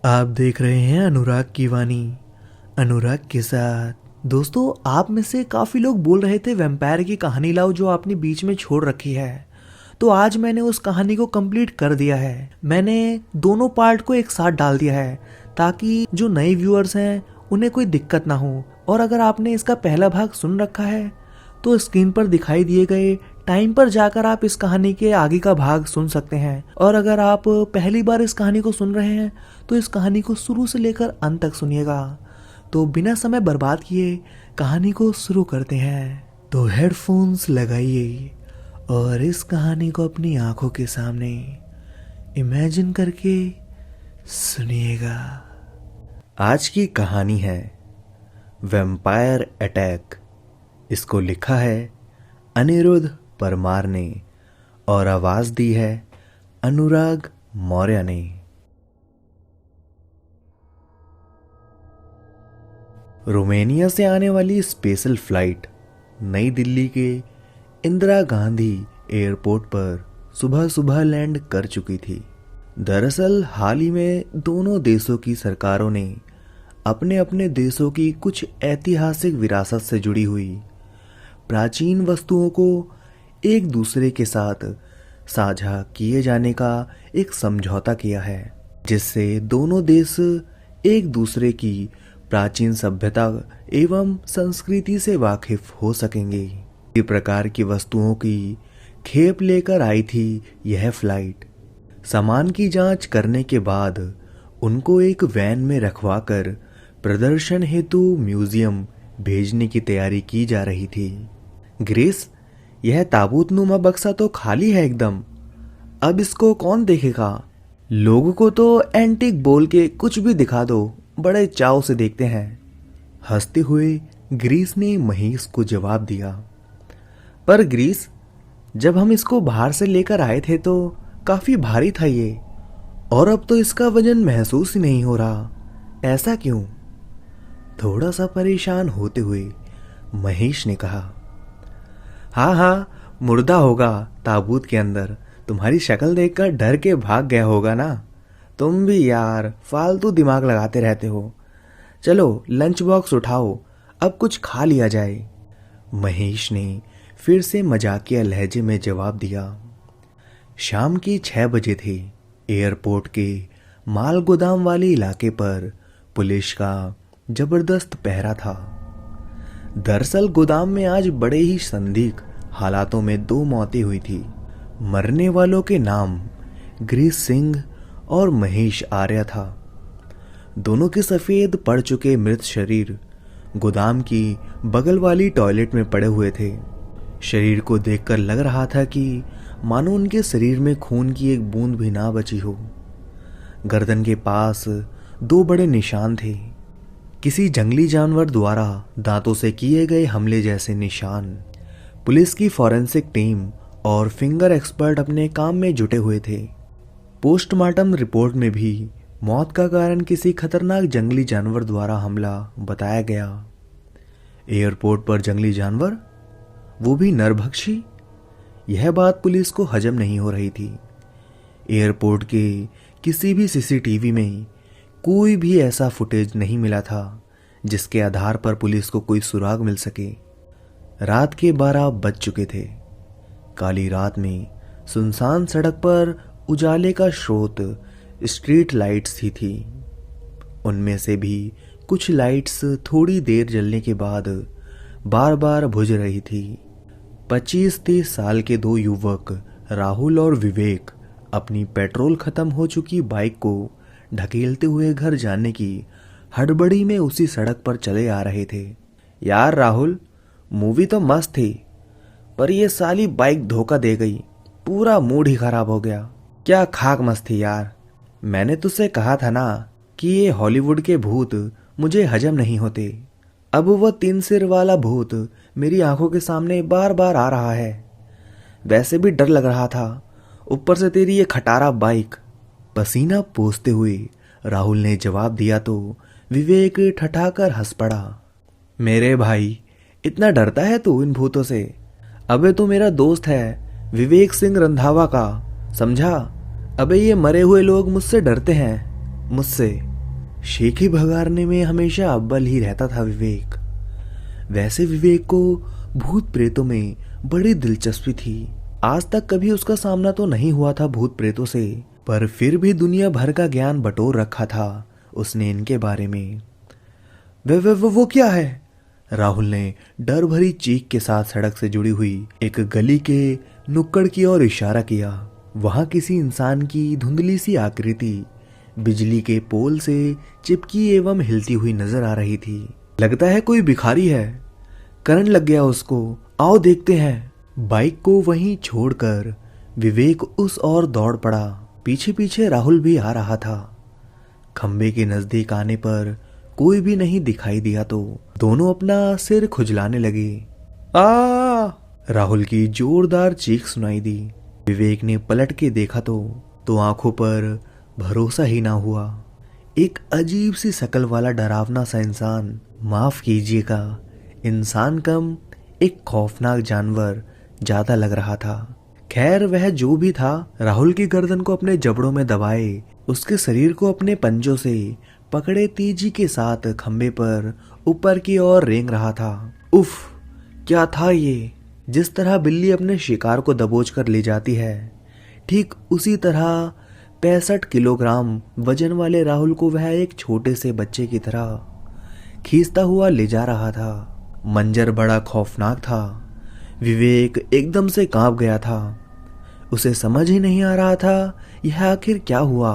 आप देख रहे हैं अनुराग की वाणी, अनुराग के साथ। दोस्तों, आप में से काफ़ी लोग बोल रहे थे वैम्पायर की कहानी लाओ जो आपने बीच में छोड़ रखी है। तो आज मैंने उस कहानी को कंप्लीट कर दिया है। मैंने दोनों पार्ट को एक साथ डाल दिया है ताकि जो नए व्यूअर्स हैं उन्हें कोई दिक्कत ना हो। और अगर आपने इसका पहला भाग सुन रखा है तो स्क्रीन पर दिखाई दिए गए टाइम पर जाकर आप इस कहानी के आगे का भाग सुन सकते हैं। और अगर आप पहली बार इस कहानी को सुन रहे हैं तो इस कहानी को शुरू से लेकर अंत तक सुनिएगा। तो बिना समय बर्बाद किए कहानी को शुरू करते हैं। तो हेडफोन्स लगाइए और इस कहानी को अपनी आंखों के सामने इमेजिन करके सुनिएगा। आज की कहानी है वैम्पायर अटैक। इसको लिखा है अनिरुद्ध परमार ने और आवाज दी है अनुराग मौर्य ने। रोमानिया से आने वाली स्पेशल फ्लाइट नई दिल्ली के इंदिरा गांधी एयरपोर्ट पर सुबह सुबह लैंड कर चुकी थी। दरअसल हाल ही में दोनों देशों की सरकारों ने अपने अपने देशों की कुछ ऐतिहासिक विरासत से जुड़ी हुई प्राचीन वस्तुओं को एक दूसरे के साथ साझा किए जाने का एक समझौता किया है, जिससे दोनों देश एक दूसरे की प्राचीन सभ्यता एवं संस्कृति से वाकिफ हो सकेंगे। इस प्रकार की वस्तुओं की खेप लेकर आई थी यह फ्लाइट। सामान की जांच करने के बाद उनको एक वैन में रखवाकर प्रदर्शन हेतु म्यूजियम भेजने की तैयारी की जा रही थी। ग्रेस, यह ताबूत नुमा बक्सा तो खाली है एकदम। अब इसको कौन देखेगा? लोगों को तो एंटीक बोल के कुछ भी दिखा दो, बड़े चाव से देखते हैं। हंसते हुए ग्रीस ने महेश को जवाब दिया। पर ग्रीस, जब हम इसको बाहर से लेकर आए थे तो काफी भारी था ये, और अब तो इसका वजन महसूस ही नहीं हो रहा। ऐसा क्यों? थोड़ा सा परेशान होते हुए महेश ने कहा। हाँ हाँ, मुर्दा होगा ताबूत के अंदर। तुम्हारी शक्ल देखकर डर के भाग गया होगा ना। तुम भी यार फालतू दिमाग लगाते रहते हो। चलो लंच बॉक्स उठाओ, अब कुछ खा लिया जाए। महेश ने फिर से मजाकिया लहजे में जवाब दिया। शाम की 6 बजे थे। एयरपोर्ट के माल गोदाम वाले इलाके पर पुलिस का जबरदस्त पहरा था। दरअसल गोदाम में आज बड़े ही संदिग्ध हालातों में 2 मौतें हुई थी। मरने वालों के नाम ग्रीस सिंह और महेश आर्या था। दोनों के सफेद पड़ चुके मृत शरीर गोदाम की बगल वाली टॉयलेट में पड़े हुए थे। शरीर को देखकर लग रहा था कि मानो उनके शरीर में खून की एक बूंद भी ना बची हो। गर्दन के पास 2 बड़े निशान थे, किसी जंगली जानवर द्वारा दांतों से किए गए हमले जैसे निशान। पुलिस की फॉरेंसिक टीम और फिंगर एक्सपर्ट अपने काम में जुटे हुए थे। पोस्टमार्टम रिपोर्ट में भी मौत का कारण किसी खतरनाक जंगली जानवर द्वारा हमला बताया गया। एयरपोर्ट पर जंगली जानवर, वो भी नरभक्षी? यह बात पुलिस को हजम नहीं हो रही थी। एयरपोर्ट के किसी भी सीसीटीवी में कोई भी ऐसा फुटेज नहीं मिला था जिसके आधार पर पुलिस को कोई सुराग मिल सके। रात के 12 बज चुके थे। काली रात में सुनसान सड़क पर उजाले का स्रोत स्ट्रीट लाइट्स ही थी। उनमें से भी कुछ लाइट्स थोड़ी देर जलने के बाद बार बार बुझ रही थी। 25-30 साल के 2 युवक राहुल और विवेक अपनी पेट्रोल खत्म हो चुकी बाइक को ढकेलते हुए घर जाने की हड़बड़ी में उसी सड़क पर चले आ रहे थे। यार राहुल, मूवी तो मस्त थी, पर ये साली बाइक धोखा दे गई। पूरा मूड ही खराब हो गया। क्या खाक मस्त थी यार। मैंने तुझसे कहा था ना कि ये हॉलीवुड के भूत मुझे हजम नहीं होते। अब वह 3 सिर वाला भूत मेरी आंखों के सामने बार बार आ रहा है। वैसे भी डर लग रहा था, ऊपर से तेरी ये खटारा बाइक। पसीना पोंछते हुए राहुल ने जवाब दिया तो विवेक ठठाकर हंस पड़ा। मेरे भाई, इतना डरता है तू इन भूतों से? अबे तू मेरा दोस्त है, विवेक सिंह रंधावा का, समझा? अबे ये मरे हुए लोग मुझसे डरते हैं, मुझसे। शेखी भगारने में हमेशा अव्वल ही रहता था विवेक। वैसे विवेक को भूत प्रेतों में बड़ी दिलचस्पी थी। आज तक कभी उसका सामना तो नहीं हुआ था भूत प्रेतों से, पर फिर भी दुनिया भर का ज्ञान बटोर रखा था उसने इनके बारे में। वो क्या है? राहुल ने डर भरी चीख के साथ सड़क से जुड़ी हुई एक गली के नुक्कड़ की ओर इशारा किया। वहां किसी इंसान की धुंधली सी आकृति बिजली के पोल से चिपकी एवं हिलती हुई नजर आ रही थी। लगता है कोई भिखारी है, करंट लग गया उसको, आओ देखते हैं। बाइक को वहीं छोड़कर विवेक उस ओर दौड़ पड़ा। पीछे पीछे राहुल भी आ रहा था। खंबे के नजदीक आने पर कोई भी नहीं दिखाई दिया तो दोनों अपना सिर खुजलाने लगे। आ! राहुल की जोरदार चीख सुनाई दी। विवेक ने पलट के देखा तो आंखों पर भरोसा ही ना हुआ। एक अजीब सी शकल वाला डरावना सा इंसान, माफ कीजिएगा इंसान कम एक खौफनाक जानवर ज्यादा लग रहा था। खैर वह जो भी था, राहुल की गर्दन को अपने जबड़ों में दबाए उसके शरीर को अपने पंजों से पकड़े तेजी के साथ खंबे पर ऊपर की ओर रेंग रहा था। उफ, क्या था ये? जिस तरह बिल्ली अपने शिकार को दबोच कर ले जाती है, ठीक उसी तरह 65 किलोग्राम वजन वाले राहुल को वह एक छोटे से बच्चे की तरह खींचता हुआ ले जा रहा था। मंजर बड़ा खौफनाक था। विवेक एकदम से कांप गया था। उसे समझ ही नहीं आ रहा था यह आखिर क्या हुआ।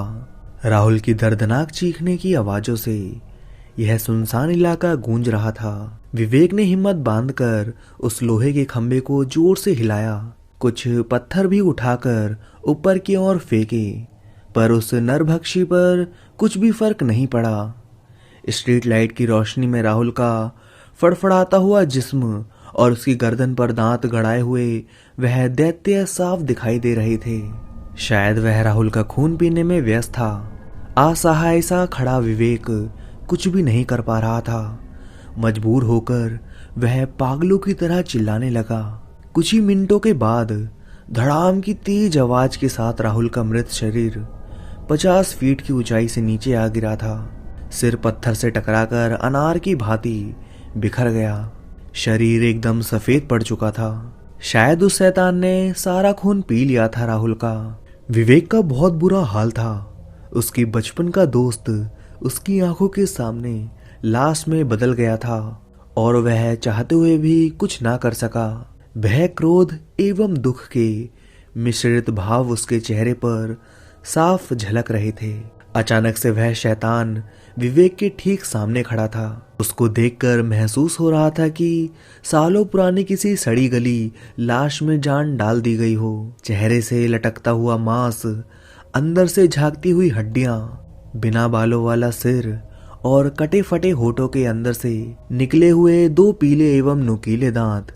राहुल की दर्दनाक चीखने की आवाजों से यह सुनसान इलाका गूंज रहा था। विवेक ने हिम्मत बांधकर उस लोहे के खंबे को जोर से हिलाया। कुछ पत्थर भी उठाकर ऊपर की ओर फेंके, पर उस नरभक्षी पर कुछ भी फर्क नहीं पड़ा। स्ट्रीट लाइट की रोशनी में राहुल का फड़फड़ाता हुआ जिस्म और उसकी गर्दन पर दांत गड़ाए हुए वह दैत्य साफ दिखाई दे रहे थे। शायद वह राहुल का खून पीने में व्यस्त था। असहाय सा खड़ा विवेक कुछ भी नहीं कर पा रहा था। मजबूर होकर वह पागलों की तरह चिल्लाने लगा। कुछ ही मिनटों के बाद धड़ाम की तेज आवाज के साथ राहुल का मृत शरीर 50 फीट की ऊंचाई से नीचे आ गिरा था। सिर पत्थर से टकराकर अनार की भांति बिखर गया। शरीर एकदम सफेद पड़ चुका था। शायद उस शैतान ने सारा खून पी लिया था राहुल का। विवेक का बहुत बुरा हाल था। उसकी बचपन का दोस्त उसकी आंखों के सामने लाश में बदल गया था और वह चाहते हुए भी कुछ ना कर सका। भय, क्रोध एवं दुख के मिश्रित भाव उसके चेहरे पर साफ झलक रहे थे। अचानक से वह शैतान विवेक के ठीक सामने खड़ा था। उसको देखकर महसूस हो रहा था कि सालों पुरानी किसी सड़ी गली लाश में जान डाल दी गई हो। चेहरे से लटकता हुआ मांस, अंदर से झांकती हुई हड्डियां, बिना बालों वाला सिर और कटे फटे होठों के अंदर से निकले हुए 2 पीले एवं नुकीले दांत,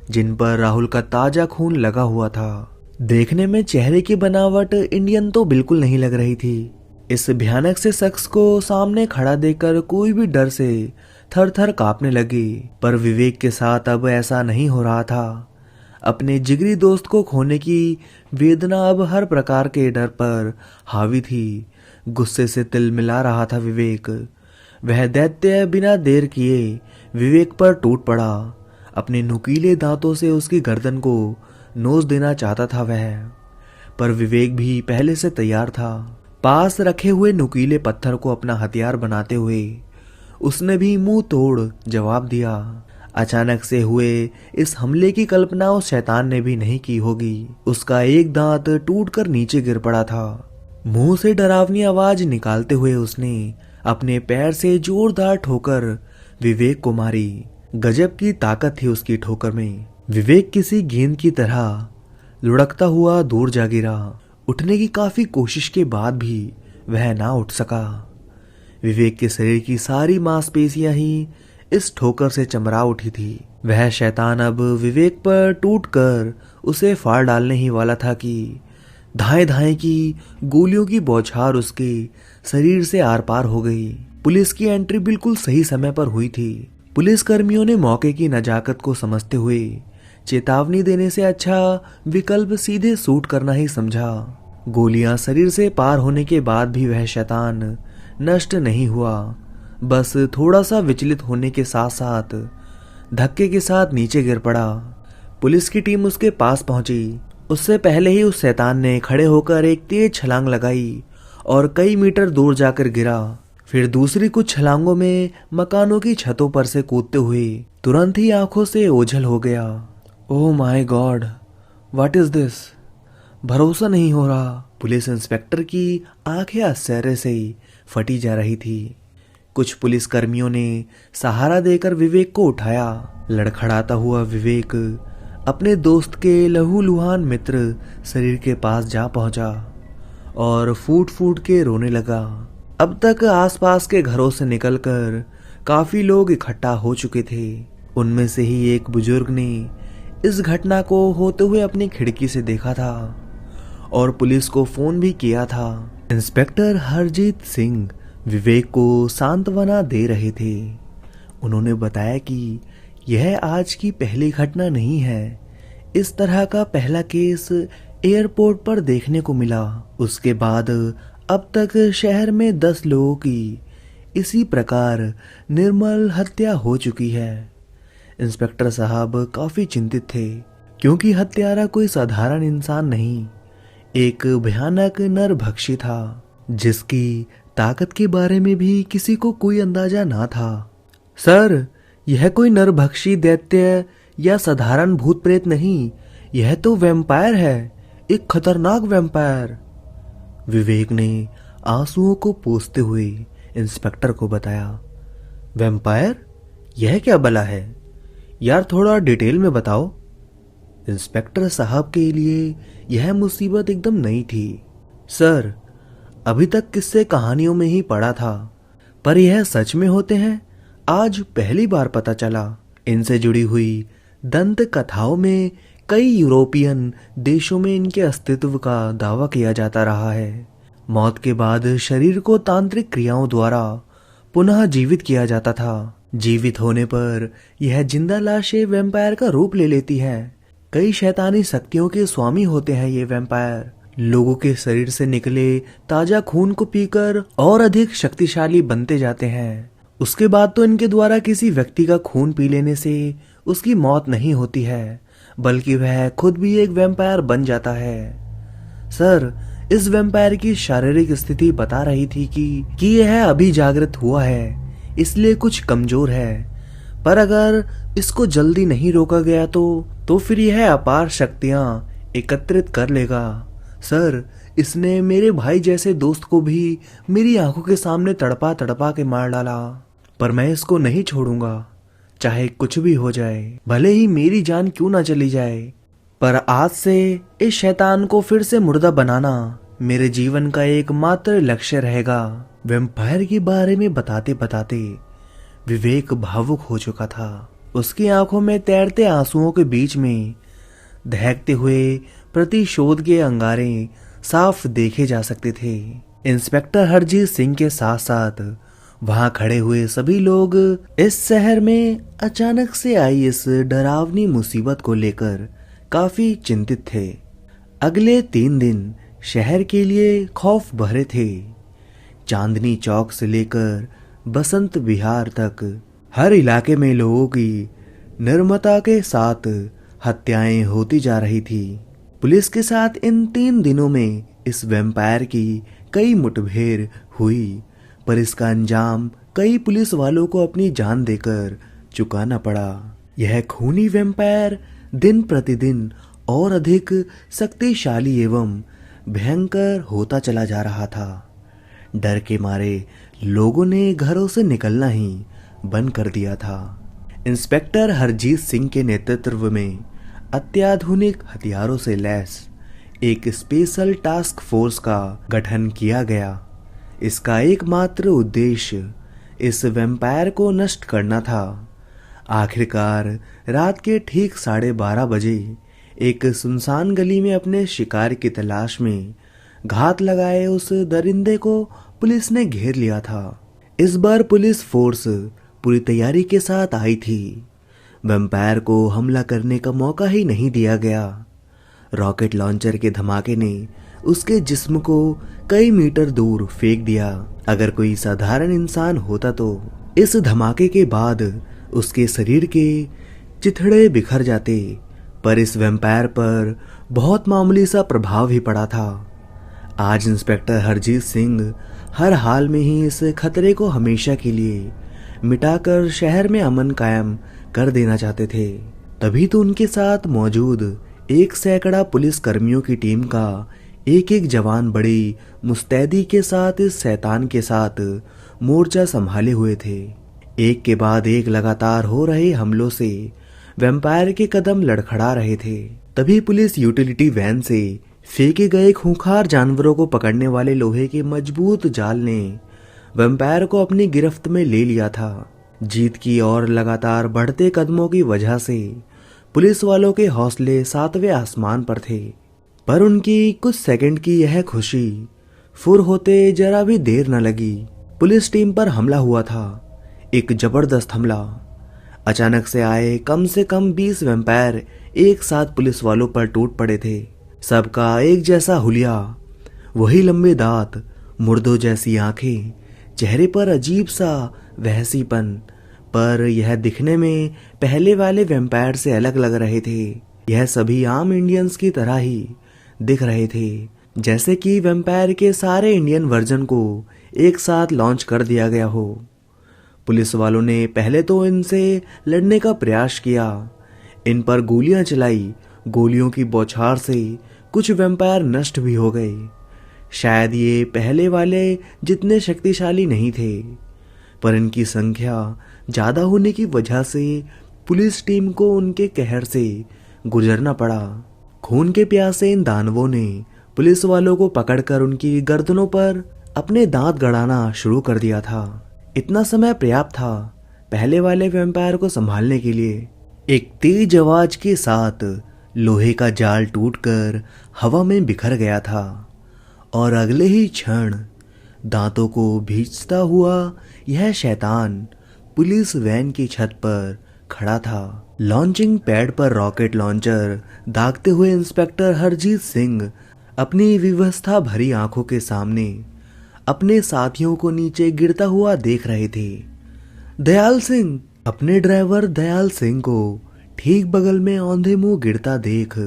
जिन पर राहुल का ताजा खून लगा हुआ था। देखने में चेहरे की बनावट इंडियन तो बिल्कुल नहीं लग रही थी। इस भयानक से शख्स को सामने खड़ा देखकर कोई भी डर से थर थर कांपने लगी। पर विवेक के साथ अब ऐसा नहीं हो रहा था। अपने जिगरी दोस्त को खोने की वेदना अब हर प्रकार के डर पर हावी थी। गुस्से से तिल मिला रहा था विवेक। वह दैत्य बिना देर किए विवेक पर टूट पड़ा। अपने नुकीले दांतों से उसकी गर्दन को नोच देना चाहता था वह, पर विवेक भी पहले से तैयार था। पास रखे हुए नुकीले पत्थर को अपना हथियार बनाते हुए उसने भी मुंह तोड़ जवाब दिया। अचानक से हुए इस हमले की कल्पना उस शैतान ने भी नहीं की होगी। उसका एक दांत टूटकर नीचे गिर पड़ा था। मुंह से डरावनी आवाज निकालते हुए उसने अपने पैर से जोरदार ठोकर विवेक को मारी। गजब की ताकत थी उसकी ठोकर में। विवेक किसी गेंद की तरह लुढ़कता हुआ दूर जा गिरा। उठने की काफी कोशिश के बाद भी वह ना उठ सका। विवेक के शरीर की सारी मांसपेशियां ही इस ठोकर से चमरा उठी थी। वह शैतान अब विवेक पर टूटकर उसे फाड़ डालने ही वाला था कि धाए धाए की गोलियों की बौछार उसके शरीर से आर पार हो गई। पुलिस की एंट्री बिल्कुल सही समय पर हुई थी। पुलिस कर्मियों ने मौके की नजाकत को समझते हुए चेतावनी देने से अच्छा विकल्प सीधे शूट करना ही समझा। गोलियां शरीर से पार होने के बाद भी वह शैतान नष्ट नहीं हुआ, बस थोड़ा सा विचलित होने के साथ साथ धक्के के साथ नीचे गिर पड़ा। पुलिस की टीम उसके पास पहुंची। उससे पहले ही उस शैतान ने खड़े होकर एक तेज छलांग लगाई और कई मीटर दूर जाकर गिरा। फिर दूसरी कुछ छलांगों में मकानों की छतों पर से कूदते हुए तुरंत ही आंखों से ओझल हो गया। Oh my God, what is this? भरोसा नहीं हो रहा। पुलिस इंस्पेक्टर की आंखें आश्चर्य से फटी जा रही थी। कुछ पुलिस कर्मियों ने सहारा देकर विवेक को उठाया। लड़खड़ाता हुआ विवेक अपने दोस्त के लहूलुहान मित्र शरीर के पास जा पहुंचा और फूट फूट के रोने लगा। अब तक आसपास के घरों से निकलकर काफी लोग इकट्ठा हो चुके थे। उनमें से ही एक बुजुर्ग ने इस घटना को होते हुए अपनी खिड़की से देखा था और पुलिस को फोन भी किया था। इंस्पेक्टर हरजीत सिंह विवेक को सांत्वना दे रहे थे। उन्होंने बताया कि यह आज की पहली घटना नहीं है। इस तरह का पहला केस एयरपोर्ट पर देखने को मिला। उसके बाद अब तक शहर में 10 लोगों की इसी प्रकार निर्मल हत्या हो चुकी है। इंस्पेक्टर साहब काफी चिंतित थे, क्योंकि हत्यारा कोई साधारण इंसान नहीं, एक भयानक नरभक्षी था जिसकी ताकत के बारे में भी किसी को कोई अंदाजा ना था। सर, यह कोई नरभक्षी दैत्य या साधारण भूत प्रेत नहीं, यह तो वैम्पायर है, एक खतरनाक वैम्पायर। विवेक ने आंसुओं को पोंछते हुए इंस्पेक्टर को बताया। वैम्पायर? यह क्या बला है यार, थोड़ा डिटेल में बताओ। इंस्पेक्टर साहब के लिए यह मुसीबत एकदम नई थी। सर, अभी तक किस्से कहानियों में ही पढ़ा था, पर यह सच में होते हैं आज पहली बार पता चला। इनसे जुड़ी हुई दंत कथाओं में कई यूरोपियन देशों में इनके अस्तित्व का दावा किया जाता रहा है। मौत के बाद शरीर को तांत्रिक क्रियाओं द्वारा पुनः जीवित किया जाता था। जीवित होने पर यह जिंदा लाशें वैम्पायर का रूप ले लेती है। कई शैतानी शक्तियों के स्वामी होते हैं ये वैम्पायर। लोगों के शरीर से निकले ताजा खून को पीकर और अधिक शक्तिशाली बनते जाते हैं। उसके बाद तो इनके द्वारा किसी व्यक्ति का खून पी लेने से उसकी मौत नहीं होती है, बल्कि वह खुद भी एक वैम्पायर बन जाता है। सर, इस वैम्पायर की शारीरिक स्थिति बता रही थी कि यह अभी जागृत हुआ है, इसलिए कुछ कमजोर है, पर अगर इसको जल्दी नहीं रोका गया तो फिर यह अपार शक्तियां एकत्रित कर लेगा। सर, इसने मेरे भाई जैसे दोस्त को भी मेरी आंखों के सामने तड़पा तड़पा के मार डाला, पर मैं इसको नहीं छोड़ूंगा, चाहे कुछ भी हो जाए, भले ही मेरी जान क्यों ना चली जाए। पर आज से इस शैतान को फिर से मुर्दा बनाना मेरे जीवन का एकमात्र लक्ष्य रहेगा। वैम्पायर के बारे में बताते बताते विवेक भावुक हो चुका था। उसकी आंखों में तैरते आंसुओं के बीच में दहकते हुए प्रतिशोध के अंगारे साफ देखे जा सकते थे। इंस्पेक्टर हरजीत सिंह के साथ साथ वहां खड़े हुए सभी लोग इस शहर में अचानक से आई इस डरावनी मुसीबत को लेकर काफी चिंतित थे। अगले 3 दिन शहर के लिए खौफ भरे थे। चांदनी चौक से लेकर बसंत विहार तक हर इलाके में लोगों की निर्ममता के साथ हत्याएं होती जा रही थी। पुलिस के साथ इन 3 दिनों में इस वैम्पायर की कई मुठभेड़ हुई, पर इसका अंजाम कई पुलिस वालों को अपनी जान देकर चुकाना पड़ा। यह खूनी वैम्पायर दिन प्रतिदिन और अधिक शक्तिशाली एवं भयंकर होता चला जा रहा था। डर के मारे लोगों ने घरों से निकलना ही बंद कर दिया था। इंस्पेक्टर हरजीत सिंह के नेतृत्व में अत्याधुनिक हथियारों से लैस एक स्पेशल टास्क फोर्स का गठन किया गया। इसका एकमात्र उद्देश्य इस वैम्पायर को नष्ट करना था। आखिरकार रात के ठीक 12:30 बजे एक सुनसान गली में अपने शिकार की तलाश में घात लगाए उस दरिंदे को पुलिस ने घेर लिया था। इस बार पुलिस फोर्स पूरी तैयारी के साथ आई थी। वैम्पायर को हमला करने का मौका ही नहीं दिया गया। रॉकेट लॉन्चर के धमाके ने उसके जिस्म को कई मीटर दूर फेंक दिया। अगर कोई साधारण इंसान होता तो इस धमाके के बाद उसके शरीर के चिथड़े बिखर जाते, पर इस वैम्पायर पर बहुत मामूली सा प्रभाव ही पड़ा था। आज इंस्पेक्टर हरजीत सिंह हर हाल में ही इस खतरे को हमेशा के लिए मिटाकर शहर में अमन कायम कर देना चाहते थे। तभी तो उनके साथ मौजूद 1 सैकड़ा पुलिस कर्मियों की टीम का एक एक जवान बड़ी मुस्तैदी के साथ इस शैतान के साथ मोर्चा संभाले हुए थे। एक के बाद एक लगातार हो रहे हमलों से वैम्पायर के कदम लड़खड़ा रहे थे। तभी पुलिस यूटिलिटी वैन से फेंके गए खूंखार जानवरों को पकड़ने वाले लोहे के मजबूत जाल ने वैम्पायर को अपनी गिरफ्त में ले लिया था। जीत की और लगातार बढ़ते कदमों की वजह से पुलिस वालों के हौसले 7वें आसमान पर थे, पर उनकी कुछ सेकंड की यह खुशी फुर होते जरा भी देर न लगी। पुलिस टीम पर हमला हुआ था, एक जबरदस्त हमला। अचानक से आए कम से कम 20 वैम्पायर एक साथ पुलिस वालों पर टूट पड़े थे। सबका एक जैसा हुलिया, वही लंबे दांत, मुर्दों जैसी आंखें, चेहरे पर अजीब सा वहसीपन, पर यह दिखने में पहले वाले वैम्पायर से अलग लग रहे थे। यह सभी आम इंडियंस की तरह ही दिख रहे थे, जैसे कि वैम्पायर के सारे इंडियन वर्जन को एक साथ लॉन्च कर दिया गया हो। पुलिस वालों ने पहले तो इनसे लड़ने का प्रयास किया, इन पर गोलियां चलाई। गोलियों की बौछार से कुछ वैम्पायर नष्ट भी हो गए। शायद ये पहले वाले जितने शक्तिशाली नहीं थे, पर इनकी संख्या ज्यादा होने की वजह से पुलिस टीम को उनके कहर से गुजरना पड़ा। खून के प्यासे इन दानवों ने पुलिस वालों को पकड़कर उनकी गर्दनों पर अपने दांत गड़ाना शुरू कर दिया था। इतना समय पर्याप्त था पहले वाले वैम्पायर को संभालने के लिए। एक तेज आवाज के साथ लोहे का जाल टूटकर हवा में बिखर गया था और अगले ही क्षण दांतों को भींचता हुआ यह शैतान पुलिस वैन की छत पर खड़ा था। लॉन्चिंग पैड पर रॉकेट लॉन्चर दागते हुए इंस्पेक्टर हरजीत सिंह अपनी विवस्था भरी आंखों के सामने अपने साथियों को नीचे गिरता हुआ देख रहे थे। दयाल सिंह! अपने ड्राइवर दयाल सिंह को ठीक बगल में औंधे मुंह गिरता देख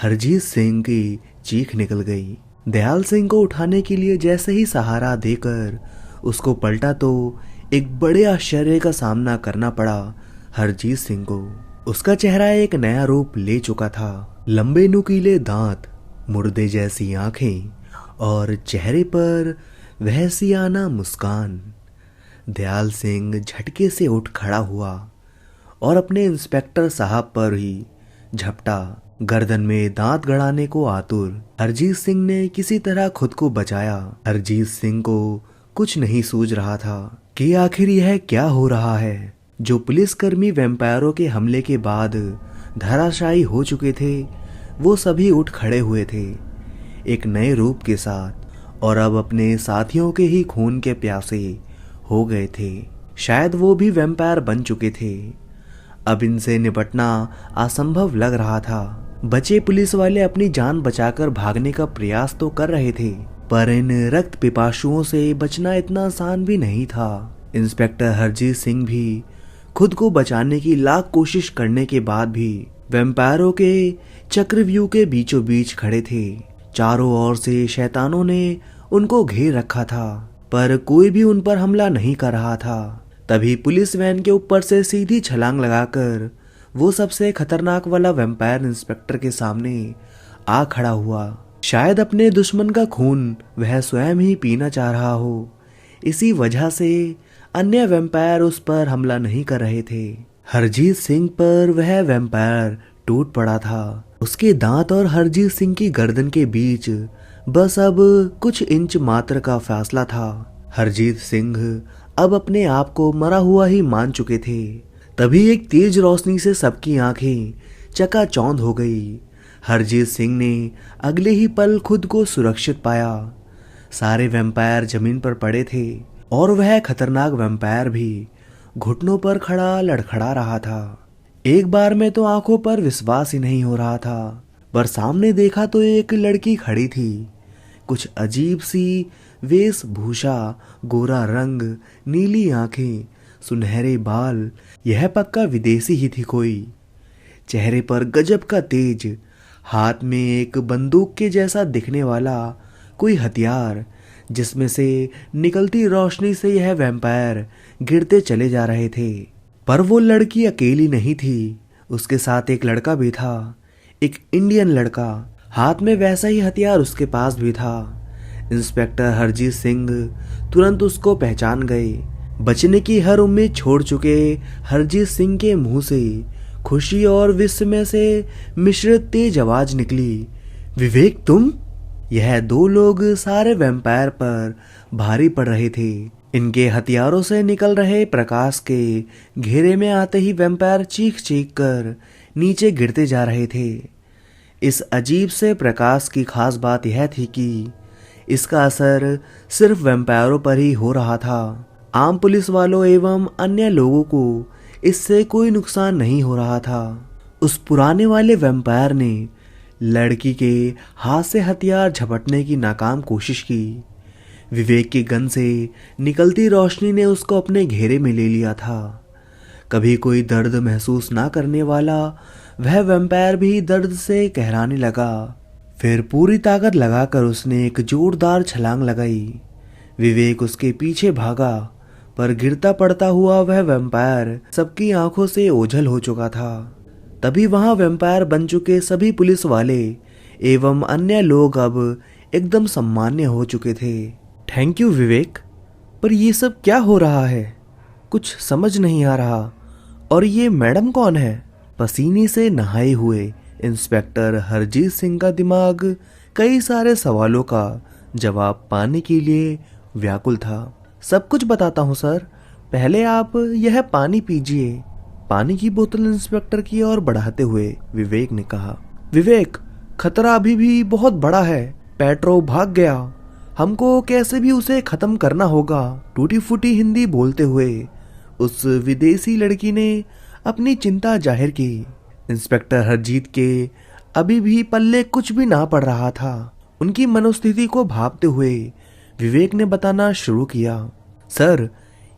हरजीत सिंह की चीख निकल गई। दयाल सिंह को उठाने के लिए जैसे ही सहारा देकर उसको पलटा तो एक बड़े आश्चर्य का सामना करना पड़ा हरजीत सिंह को। उसका चेहरा एक नया रूप ले चुका था। लंबे नुकीले दांत, मुर्दे जैसी आंखें और चेहरे पर वहशियाना मुस्कान। दयाल सिंह झटके से उठ खड़ा हुआ और अपने इंस्पेक्टर साहब पर ही झपटा, गर्दन में दांत गड़ाने को आतुर। हरजीत सिंह ने किसी तरह खुद को बचाया। हरजीत सिंह को कुछ नहीं सूझ रहा था कि आखिर यह क्या हो रहा है। जो पुलिसकर्मी वैम्पायरों के हमले के बाद धराशायी हो चुके थे, वो सभी उठ खड़े हुए थे एक नए रूप के साथ, और अब अपने साथियों के ही खून के प्यासे हो गए थे। शायद वो भी वैम्पायर बन चुके थे। अब इनसे निपटना असंभव लग रहा था। बचे पुलिस वाले अपनी जान बचाकर भागने का प्रयास तो कर रहे थे, पर इन रक्त पिपासुओं से बचना इतना आसान भी नहीं था। इंस्पेक्टर हरजीत सिंह भी खुद को बचाने की लाख कोशिश करने के बाद भी वैम्पायरों के चक्रव्यूह के बीचों बीच खड़े थे। चारों ओर से शैतानों ने उनको घेर रखा था, पर कोई भी उन पर हमला नहीं कर रहा था। तभी पुलिस वैन के ऊपर से सीधी छलांग लगाकर वो सबसे खतरनाक वाला वैम्पायर इंस्पेक्टर के सामने आ खड़ा हुआ। शायद अपने दुश्मन का खून वह स्वयं ही पीना चाह रहा हो, इसी वजह से अन्य वैम्पायर उस पर हमला नहीं कर रहे थे। हरजीत सिंह पर वह वैम्पायर टूट पड़ा था। उसके दांत और हरजीत सिंह की गर्दन के बीच बस अब कुछ इंच मात्र का फासला था। हरजीत सिंह अब अपने आप को मरा हुआ ही मान चुके थे। तभी एक तेज रोशनी से सबकी आंखें चकाचौंध हो गई। हरजीत सिंह ने अगले ही पल खुद को सुरक्षित पाया। सारे वैम्पायर जमीन पर पड़े थे और वह खतरनाक वैम्पायर भी घुटनों पर खड़ा लड़खड़ा रहा था। एक बार में तो आंखों पर विश्वास ही नहीं हो रहा था, पर सामने देखा तो एक लड़की खड़ी थी, कुछ अजीब सी वेशभूषा, गोरा रंग, नीली आंखें, सुनहरे बाल। यह पक्का विदेशी ही थी कोई। चेहरे पर गजब का तेज, हाथ में एक बंदूक के जैसा दिखने वाला कोई हथियार, जिसमें से निकलती रोशनी से यह वैम्पायर गिरते चले जा रहे थे। पर वो लड़की अकेली नहीं थी, उसके साथ एक लड़का भी था, एक इंडियन लड़का। हाथ में वैसा ही हथियार उसके पास भी था। इंस्पेक्टर हरजीत सिंह तुरंत उसको पहचान गए। बचने की हर उम्मीद छोड़ चुके हरजीत सिंह के मुंह से खुशी और विस्मय से मिश्रित तेज आवाज निकली, विवेक तुम? यह दो लोग सारे वैम्पायर पर भारी पड़ रहे थे। इनके हथियारों से निकल रहे प्रकाश के घेरे में आते ही वैम्पायर चीख चीख कर नीचे गिरते जा रहे थे। इस अजीब से प्रकाश की खास बात यह थी कि इसका असर सिर्फ वैम्पायरों पर ही हो रहा था। आम पुलिस वालों एवं अन्य लोगों को इससे कोई नुकसान नहीं हो रहा था। उस पुराने वाले वैम्पायर ने लड़की के हाथ से हथियार झपटने की नाकाम कोशिश की। विवेक की गन से निकलती रोशनी ने उसको अपने घेरे में ले लिया था। कभी कोई दर्द महसूस ना करने वाला वह वैम्पायर भी दर्द से कहराने लगा। फिर पूरी ताकत लगाकर उसने एक जोरदार छलांग लगाई। विवेक उसके पीछे भागा, पर गिरता पड़ता हुआ वह वैम्पायर सबकी आंखों से ओझल हो चुका था। तभी वहां वैम्पायर बन चुके सभी पुलिस वाले एवं अन्य लोग अब एकदम सम्मान्य हो चुके थे। थैंक यू विवेक, पर ये सब क्या हो रहा है? कुछ समझ नहीं आ रहा। और ये मैडम कौन है? पसीने से नहाए हुए इंस्पेक्टर हरजीत सिंह का दिमाग कई सारे सवालों का जवाब पाने के लिए व्याकुल था। सब कुछ बताता हूँ सर, पहले आप यह पानी पीजिए। पानी की बोतल इंस्पेक्टर की ओर बढ़ाते हुए विवेक ने कहा। विवेक, खतरा अभी भी बहुत बड़ा है। पेट्रो भाग गया, हमको कैसे भी उसे खत्म करना होगा। टूटी फूटी हिंदी बोलते हुए उस विदेशी लड़की ने अपनी चिंता जाहिर की। इंस्पेक्टर हरजीत के अभी भी पल्ले कुछ भी ना पड़ रहा था। उनकी मनोस्थिति को भांपते हुए विवेक ने बताना शुरू किया। सर,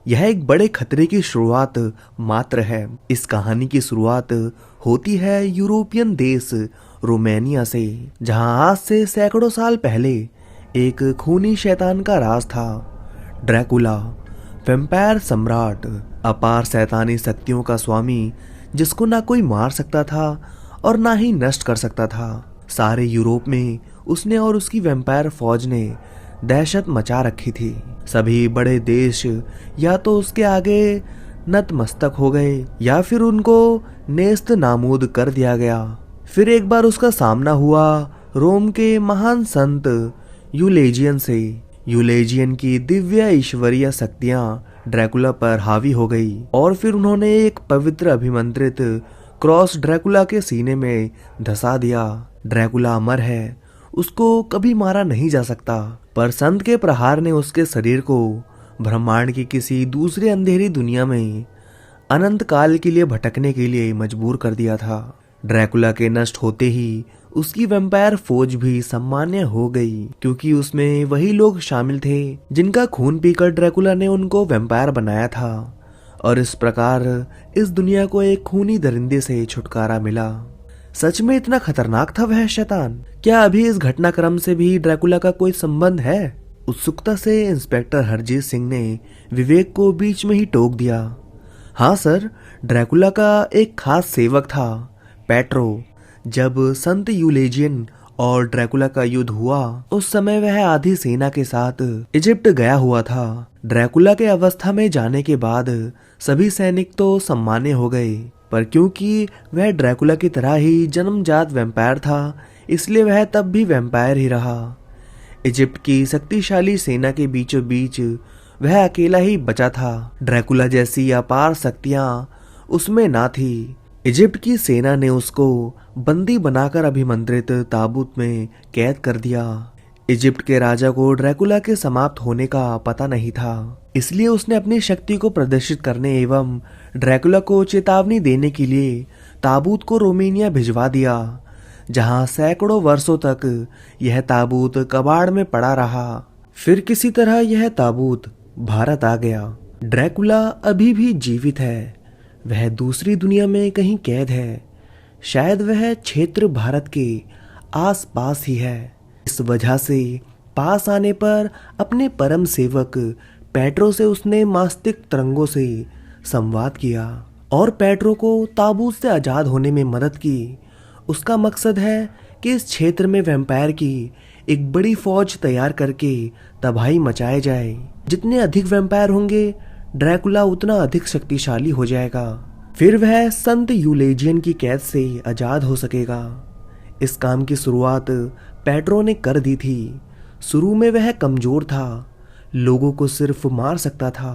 यह एक बड़े खतरे की शुरुआत मात्र है। इस कहानी की शुरुआत होती है यूरोपियन देश रोमानिया से, जहां आज से सैकड़ों साल पहले एक खूनी शैतान का राज था। ड्रैकुला, वैम्पायर सम्राट, अपार शैतानी शक्तियों का स्वामी, जिसको ना कोई मार सकता था और ना ही नष्ट कर सकता था। सारे यूरोप में उसने और उसकी वैम्पायर फौज ने दहशत मचा रखी थी। सभी बड़े देश या तो उसके आगे नतमस्तक हो गए या फिर उनको नेस्त नामूद कर दिया गया। फिर एक बार उसका सामना हुआ रोम के महान संत यूलेजियन से। यूलेजियन की दिव्य ईश्वरीय शक्तियां ड्रैकुला पर हावी हो गई और फिर उन्होंने एक पवित्र अभिमंत्रित क्रॉस ड्रैकुला के सीने में धसा दिया। ड्रैकुला अमर है, उसको कभी मारा नहीं जा सकता, पर संत के प्रहार ने उसके शरीर को ब्रह्मांड की किसी दूसरी अंधेरी दुनिया में अनंत काल के लिए भटकने के लिए मजबूर कर दिया था। ड्रैकुला के नष्ट होते ही उसकी वैम्पायर फौज भी सम्मान्य हो गई, क्योंकि उसमें वही लोग शामिल थे जिनका खून पीकर ड्रैकुला ने उनको वैम्पायर बनाया था। और इस प्रकार इस दुनिया को एक खूनी दरिंदे से छुटकारा मिला। सच में इतना खतरनाक था वह शैतान? क्या अभी इस घटनाक्रम से भी ड्रैकुला का कोई संबंध है? उत्सुकता से इंस्पेक्टर हरजीत सिंह ने विवेक को बीच में ही टोक दिया। हाँ सर, ड्रैकुला का एक खास सेवक था, पेट्रो। जब संत यूलेजियन और ड्रैकुला का युद्ध हुआ, उस समय वह आधी सेना के साथ इजिप्ट गया हुआ था। ड्रैकुला के अवस्था में जाने के बाद सभी सैनिक तो सम्मान्य हो गए, पर क्योंकि वह ड्रैकुला की तरह ही जन्मजात वैम्पायर था, इसलिए वह तब भी वैम्पायर ही रहा। इजिप्ट की शक्तिशाली सेना के बीचों बीच वह अकेला ही बचा था। ड्रैकुला जैसी अपार शक्तियां उसमें ना थी। इजिप्ट की सेना ने उसको बंदी बनाकर अभिमंत्रित ताबूत में कैद कर दिया। इजिप्ट के राजा को ड्रैकुला के समाप्त होने का पता नहीं था, इसलिए उसने अपनी शक्ति को प्रदर्शित करने एवं ड्रैकुला को चेतावनी देने के लिए ताबूत को रोमानिया भिजवा दिया, जहां सैकड़ों वर्षों तक यह ताबूत कबाड़ में पड़ा रहा। फिर किसी तरह यह ताबूत भारत आ गया। ड्रैकुला अभी भी जीवित है। वह दूसरी दुनिया में कहीं कैद है। शायद वह क्षेत्र भारत के आस पास ही है। इस वजह से पास आने पर अपने परम सेवक पेट्रो से उसने मास्तिक तरंगों से संवाद किया और पेट्रो को ताबूत से आज़ाद होने में मदद की। उसका मकसद है कि इस क्षेत्र में वैम्पायर की एक बड़ी फौज तैयार करके तबाही मचाए जाए। जितने अधिक वैम्पायर होंगे ड्रैकुला उतना अधिक शक्तिशाली हो जाएगा। फिर वह संत यूलेजियन की कैद से आज़ाद हो सकेगा। इस काम की शुरुआत पेट्रो ने कर दी थी। शुरू में वह कमज़ोर था, लोगों को सिर्फ मार सकता था,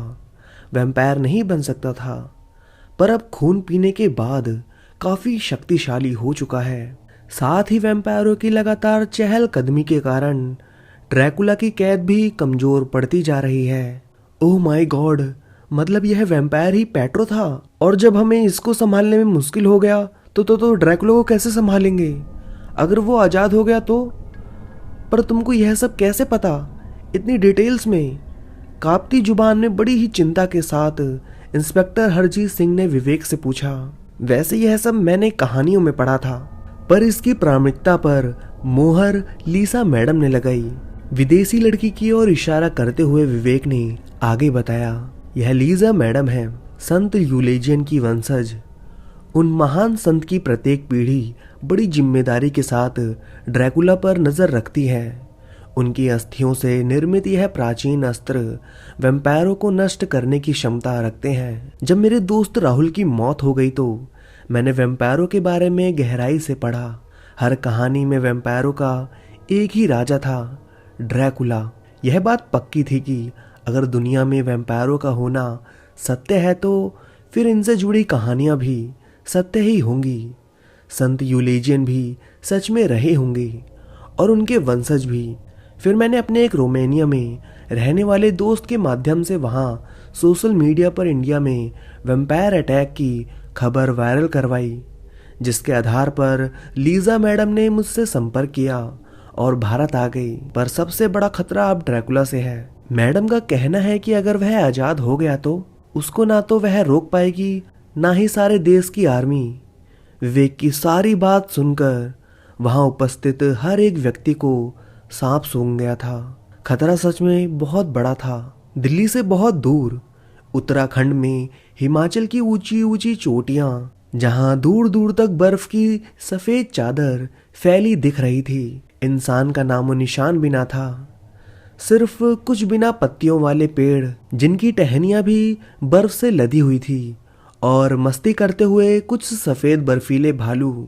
वैम्पायर नहीं बन सकता था। पर अब खून पीने के बाद काफ़ी शक्तिशाली हो चुका है। साथ ही वैम्पायरों की लगातार चहलकदमी के कारण ड्रैकुला की कैद भी कमज़ोर पड़ती जा रही है। ओह माय गॉड, मतलब यह वैम्पायर ही पेट्रो था। और जब हमें इसको संभालने में मुश्किल हो गया तो ड्रैकुला को कैसे संभालेंगे? अगर वो आज़ाद हो गया तो? पर तुमको यह सब कैसे पता, इतनी डिटेल्स में? कांपती जुबान में बड़ी ही चिंता के साथ इंस्पेक्टर हरजीत सिंह ने विवेक से पूछा। वैसे यह सब मैंने कहानियों में पढ़ा था, पर इसकी प्रामाणिकता पर मोहर लीसा मैडम ने लगाई। विदेशी लड़की की ओर इशारा करते हुए विवेक ने आगे बताया, यह लीजा मैडम है, संत यूलेजियन की वंशज। उन महान संत की प्रत्येक पीढ़ी बड़ी जिम्मेदारी के साथ ड्रैकुला पर नजर रखती है। उनकी अस्थियों से निर्मित यह प्राचीन अस्त्र वैम्पायरों को नष्ट करने की क्षमता रखते हैं। जब मेरे दोस्त राहुल की मौत हो गई तो मैंने वैम्पायरों के बारे में गहराई से पढ़ा। हर कहानी में वैम्पायरों का एक ही राजा था, ड्रैकुला। यह बात पक्की थी कि अगर दुनिया में वैम्पायरों का होना सत्य है तो फिर इनसे जुड़ी कहानियां भी सत्य ही होंगी। संत यूलेजियन भी सच में रहे होंगे और उनके वंशज भी। फिर मैंने अपने एक रोमानिया में रहने वाले दोस्त के माध्यम से वहाँ सोशल मीडिया पर इंडिया में वैम्पायर अटैक की खबर वायरल करवाई, जिसके आधार पर लीजा मैडम ने मुझसे संपर्क किया और भारत आ गई। पर सबसे बड़ा खतरा अब ड्रैकुला से है। मैडम का कहना है कि अगर वह आज़ाद हो गया तो उसको ना तो वह रोक पाएगी, ना ही सारे देश की आर्मी। विवेक की सारी बात सुनकर वहाँ उपस्थित हर एक व्यक्ति को सांप सूंघ गया था। खतरा सच में बहुत बड़ा था। दिल्ली से बहुत दूर उत्तराखंड में हिमाचल की ऊंची ऊंची चोटियां, जहां दूर दूर तक बर्फ की सफेद चादर फैली दिख रही थी। इंसान का नामो निशान भी ना था, सिर्फ कुछ बिना पत्तियों वाले पेड़ जिनकी टहनियां भी बर्फ से लदी हुई थी, और मस्ती करते हुए कुछ सफेद बर्फीले भालू।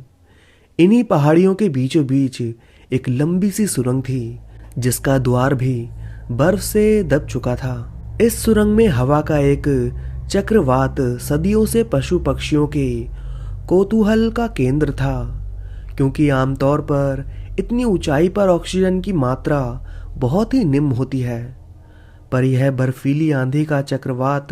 इन्हीं पहाड़ियों के बीचों बीच एक लंबी सी सुरंग थी, जिसका द्वार भी बर्फ से दब चुका था। इस सुरंग में हवा का एक चक्रवात सदियों से पशु पक्षियों के कौतूहल का केंद्र था, क्योंकि आमतौर पर इतनी ऊंचाई पर ऑक्सीजन की मात्रा बहुत ही निम्न होती है। पर यह बर्फीली आंधी का चक्रवात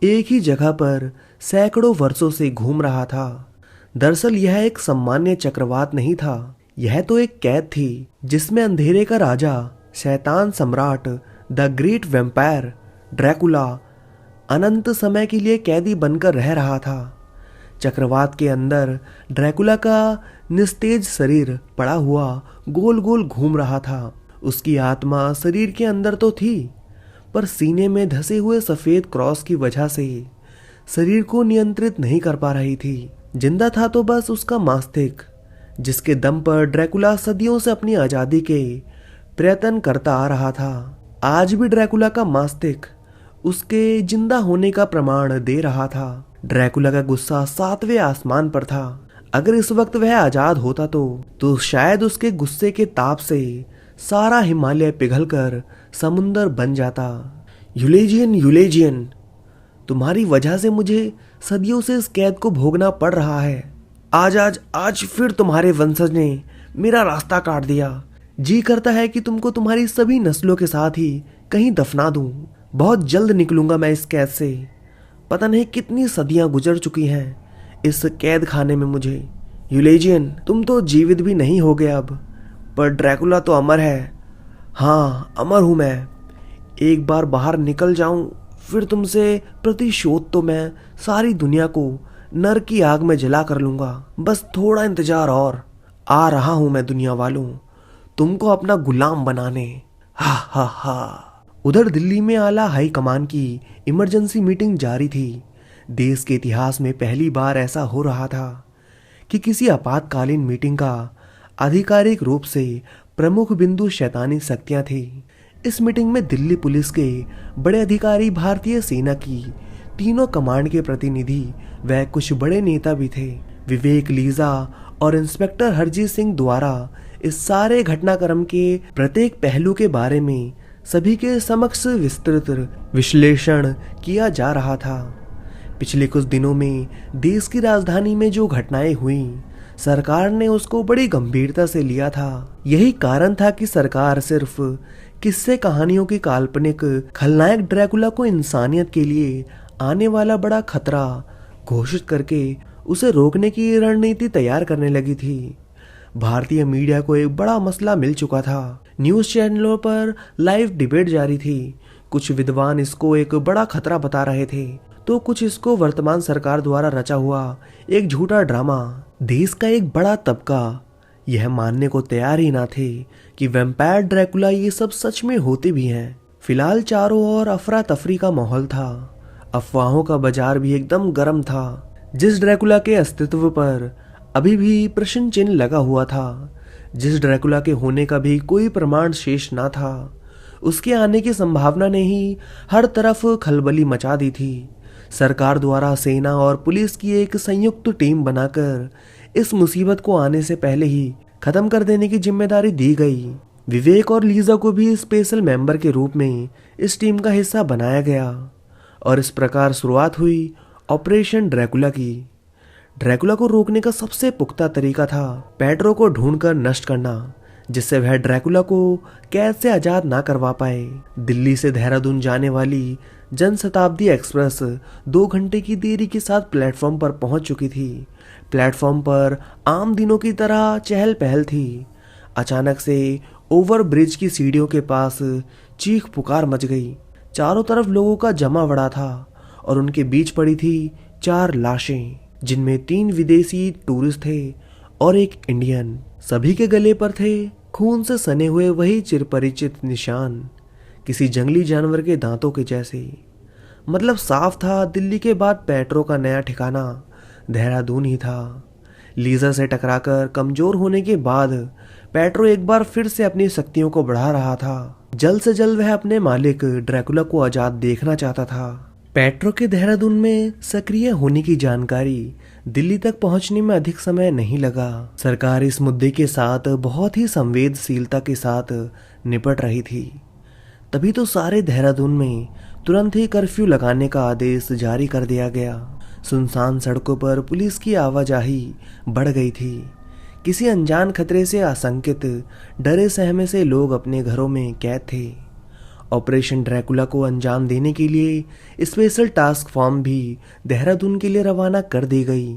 एक ही जगह पर सैकड़ों वर्षों से घूम रहा था। दरअसल यह एक सामान्य चक्रवात नहीं था, यह तो एक कैद थी जिसमें अंधेरे का राजा, शैतान सम्राट, द ग्रेट वैम्पायर ड्रैकुला अनंत समय के लिए कैदी बनकर रह रहा था। चक्रवात के अंदर ड्रैकुला का निस्तेज शरीर पड़ा हुआ गोल गोल घूम रहा था। उसकी आत्मा शरीर के अंदर तो थी, पर सीने में धसे हुए सफेद क्रॉस की वजह से शरीर को नियंत्रित नहीं कर पा रही थी। जिंदा था तो बस उसका मस्तिष्क, जिसके दम पर ड्रैकुला सदियों से अपनी आजादी के प्रयत्न करता आ रहा था। आज भी ड्रैकुला का मस्तिष्क उसके जिंदा होने का प्रमाण दे रहा था। ड्रैकुला का गुस्सा 7वें आसमान पर था। अगर इस वक्त वह आजाद होता तो शायद उसके गुस्से के ताप से सारा हिमालय पिघलकर समुंदर बन जाता। यूलेजियन, तुम्हारी वजह से मुझे सदियों से इस कैद को भोगना पड़ रहा है। आज फिर तुम्हारे वंशज ने मेरा रास्ता काट दिया। जी करता है कि तुमको तुम्हारी सभी नस्लों के साथ ही कहीं दफना दूं। बहुत जल्द निकलूंगा मैं इस कैद से। पता नहीं कितनी सदियां गुजर चुकी हैं इस कैद खाने में मुझे। यूलेजियन, तुम तो जीवित भी नहीं होगे अब, पर ड्रैकुला तो अमर है। हाँ, अमर हूं मैं। एक बार बाहर निकल जाऊं, फिर तुमसे प्रतिशोध तो मैं सारी दुनिया को नर की आग में जला कर लूंगा। बस थोड़ा इंतजार और, आ रहा हूं मैं दुनिया वालों, तुमको अपना गुलाम बनाने। हा हा हा। उधर दिल्ली में आला हाई कमान की इमरजेंसी मीटिंग जारी थी। देश के इतिहास में पहली बार ऐसा हो रहा था कि किसी आपातकालीन मीटिंग का आधिकारिक रूप से प्रमुख बिंदु शैतानी शक्तियां थी। इस मीटिंग में दिल्ली पुलिस के बड़े अधिकारी, भारतीय सेना की तीनों कमांड के प्रतिनिधि व कुछ बड़े नेता भी थे। विवेक लीजा और इंस्पेक्टर हरजीत सिंह द्वारा इस सारे घटनाक्रम के प्रत्येक पहलू के बारे में सभी के समक्ष विस्तृत विश्लेषण किया जा रहा था। पिछले कुछ दिनों में देश की राजधानी में जो घटनाएं हुई, सरकार ने उसको बड़ी गंभीरता से लिया था। यही कारण था कि सरकार सिर्फ किस्से कहानियों की काल्पनिक खलनायक ड्रैकुला को इंसानियत के लिए आने वाला बड़ा खतरा घोषित करके उसे रोकने की रणनीति तैयार करने लगी थी। भारतीय मीडिया को एक बड़ा मसला मिल चुका था। न्यूज चैनलों पर लाइव डिबेट जारी थी। कुछ विद्वान इसको एक बड़ा खतरा बता रहे थे, तो कुछ इसको वर्तमान सरकार द्वारा रचा हुआ एक झूठा ड्रामा। देश का एक बड़ा तबका यह मानने को तैयार ही ना थे कि वैम्पायर ड्रैकुला ये सब सच में होते भी हैं। फिलहाल चारों ओर अफरा तफरी का माहौल था। अफवाहों का बाजार भी एकदम गर्म था। जिस ड्रैकुला के अस्तित्व पर अभी भी प्रश्न चिन्ह लगा हुआ था, जिस ड्रैकुला के होने का भी कोई प्रमाण शेष ना था, उसके आने की संभावना ने ही हर तरफ खलबली मचा दी थी। सरकार द्वारा सेना और पुलिस की एक संयुक्त टीम बनाकर इस मुसीबत को आने से पहले ही खत्म कर देने की जिम्मेदारी दी गई। विवेक और लीजा को भी स्पेशल मेंबर के रूप में इस टीम का हिस्सा बनाया गया और इस प्रकार शुरुआत हुई ऑपरेशन ड्रैकुला की। ड्रैकुला को रोकने का सबसे पुख्ता तरीका था पेट्रो को ढूंढकर नष्ट करना, जिससे वह ड्रैकुला को कैद से आजाद ना करवा पाए। दिल्ली से देहरादून जाने वाली जनशताब्दी एक्सप्रेस 2 घंटे की देरी के साथ प्लेटफॉर्म पर पहुंच चुकी थी। प्लेटफॉर्म पर आम दिनों की तरह चहल पहल थी। अचानक से ओवर ब्रिज की सीढ़ियों के पास चीख पुकार मच गई। चारों तरफ लोगों का जमावड़ा था और उनके बीच पड़ी थी 4 लाशें, जिनमें 3 विदेशी टूरिस्ट थे और एक इंडियन। सभी के गले पर थे खून से सने हुए वही चिरपरिचित निशान, किसी जंगली जानवर के दांतों के जैसे। मतलब साफ था, दिल्ली के बाद पेट्रो का नया ठिकाना देहरादून ही था। लीजा से टकराकर कमजोर होने के बाद पेट्रो एक बार फिर से अपनी शक्तियों को बढ़ा रहा था। जल्द से जल्द वह अपने मालिक ड्रैकुला को आजाद देखना चाहता था। पेट्रो के देहरादून में सक्रिय होने की जानकारी दिल्ली तक पहुंचने में अधिक समय नहीं लगा। सरकार इस मुद्दे के साथ बहुत ही संवेदनशीलता के साथ निपट रही थी। तभी तो सारे देहरादून में तुरंत ही कर्फ्यू लगाने का आदेश जारी कर दिया गया। सुनसान सड़कों पर पुलिस की आवाजाही बढ़ गई थी। किसी अनजान खतरे से आशंकित डरे सहमे से लोग अपने घरों में कैद थे। ऑपरेशन ड्रैकुला को अंजाम देने के लिए स्पेशल टास्क फॉर्स भी देहरादून के लिए रवाना कर दी गई।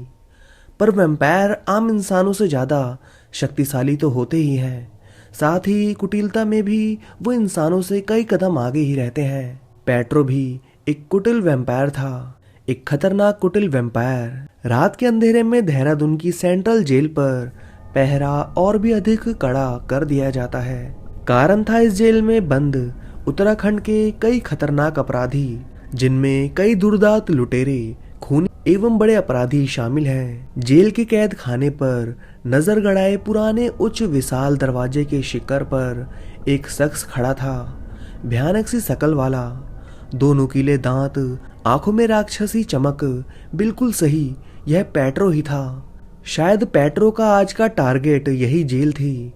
पर वैम्पायर आम इंसानों से ज़्यादा शक्तिशाली तो होते ही हैं, साथ ही कुटिलता में भी वो इंसानों से कई कदम आगे ही रहते हैं। पेट्रो भी एक कुटिल वैम्पायर था, एक खतरनाक कुटिल वैम्पायर। रात के अंधेरे में देहरादून की सेंट्रल जेल पर पहरा और भी अधिक कड़ा कर दिया जाता है। कारण था इस जेल में बंद उत्तराखंड के कई खतरनाक अपराधी, जिनमें कई दुर्दांत लुटेरे, खूनी एवं बड़े अपराधी शामिल हैं। जेल के कैद खाने पर नजर गड़ाए पुराने उच्च विशाल दरवाजे के शिखर पर एक शख्स खड़ा था, भयानक सी शकल वाला, 2 नुकीले दांत, आंखों में राक्षसी चमक। बिल्कुल सही, यह पेट्रो ही था। शायद पेट्रो का आज का टारगेट यही जेल थी,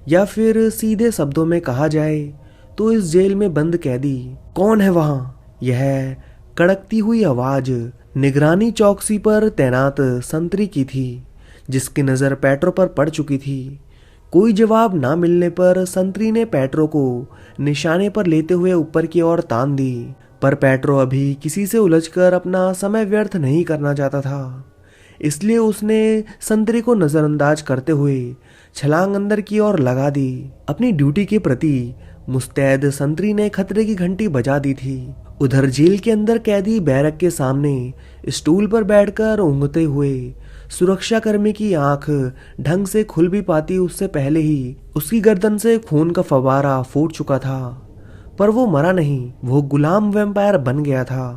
या फिर सीधे शब्दों में कहा जाए तो इस जेल में बंद कैदी। कौन है वहां? यह कड़कती हुई आवाज निगरानी चौकसी पर तैनात संतरी की थी, जिसकी नजर पेट्रो पर पड़ चुकी थी। कोई जवाब ना मिलने पर संतरी ने पेट्रो को निशाने पर लेते हुए ऊपर की ओर तान दी। पर पेट्रो अभी किसी से उलझकर अपना समय व्यर्थ नहीं करना चाहता था। इसलिए उसने संतरे को नजरअंदाज करते हुए छलांग अंदर की ओर लगा दी। अपनी ड्यूटी के प्रति मुस्तैद संतरी ने खतरे की घंटी बजा दी थी। उधर जेल के अंदर कैदी बैरक के सामने स्टूल पर बैठकर ऊँघते हुए सुरक्षाकर्मी की आंख ढंग से खुल भी पाती उससे पहले ही उसकी गर्दन से खून का फव्वारा फूट चुका था। पर वो मरा नहीं, वो गुलाम वैम्पायर बन गया था,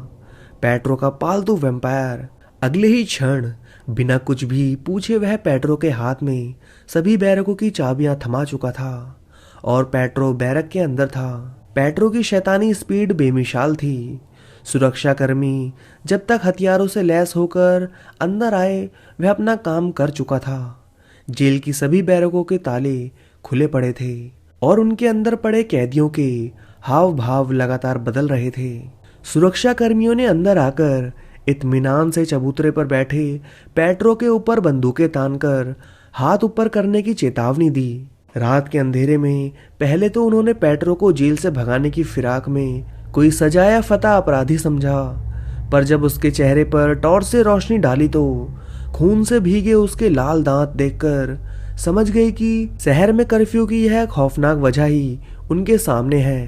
पेट्रो का पालतू वैम्पायर। अगले ही क्षण बिना कुछ भी पूछे वह पेट्रो के हाथ में सभी बैरकों की चाबियां थमा चुका था और पेट्रो बैरक के अंदर था। पेट्रो की शैतानी स्पीड बेमिसाल थी। सुरक्षाकर्मी जब तक हथियारों से लैस होकर अंदर आए वह अपना काम कर चुका था। जेल की सभी बैरकों के ताले खुले पड़े थे और उनके अंदर पड़े कैदियों के हाव भाव लगातार बदल रहे थे। सुरक्षाकर्मियों ने अंदर आकर इत्मीनान से चबूतरे पर बैठे पेट्रो के ऊपर बंदूकें तानकर हाथ ऊपर करने की चेतावनी दी। रात के अंधेरे में पहले तो उन्होंने पेट्रो को जेल से भगाने की फिराक में कोई सजाया फता अपराधी समझा, पर जब उसके चेहरे पर टॉर्च से रोशनी डाली तो खून से भीगे उसके लाल दांत देखकर समझ गई कि शहर में कर्फ्यू की यह खौफनाक वजह ही उनके सामने है।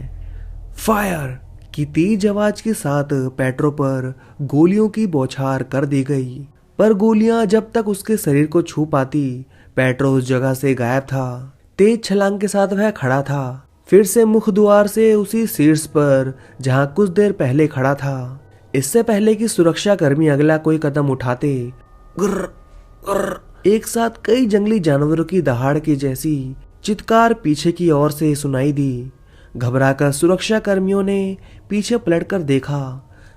फायर की तेज आवाज के साथ पेट्रो पर गोलियों की बौछार कर दी गई, पर गोलियां जब तक उसके शरीर को छू पाती पेट्रो उस जगह से गायब था। तेज छलांग के साथ वह खड़ा था, फिर से मुख द्वार से उसी शीर्ष पर जहां कुछ देर पहले खड़ा था। इससे पहले कि सुरक्षाकर्मी अगला कोई कदम उठाते, गुर्र गुर्र एक साथ कई जंगली जानवरों की दहाड़ की जैसी चित्कार पीछे की ओर से सुनाई दी। घबराकर सुरक्षाकर्मियों ने पीछे पलटकर देखा।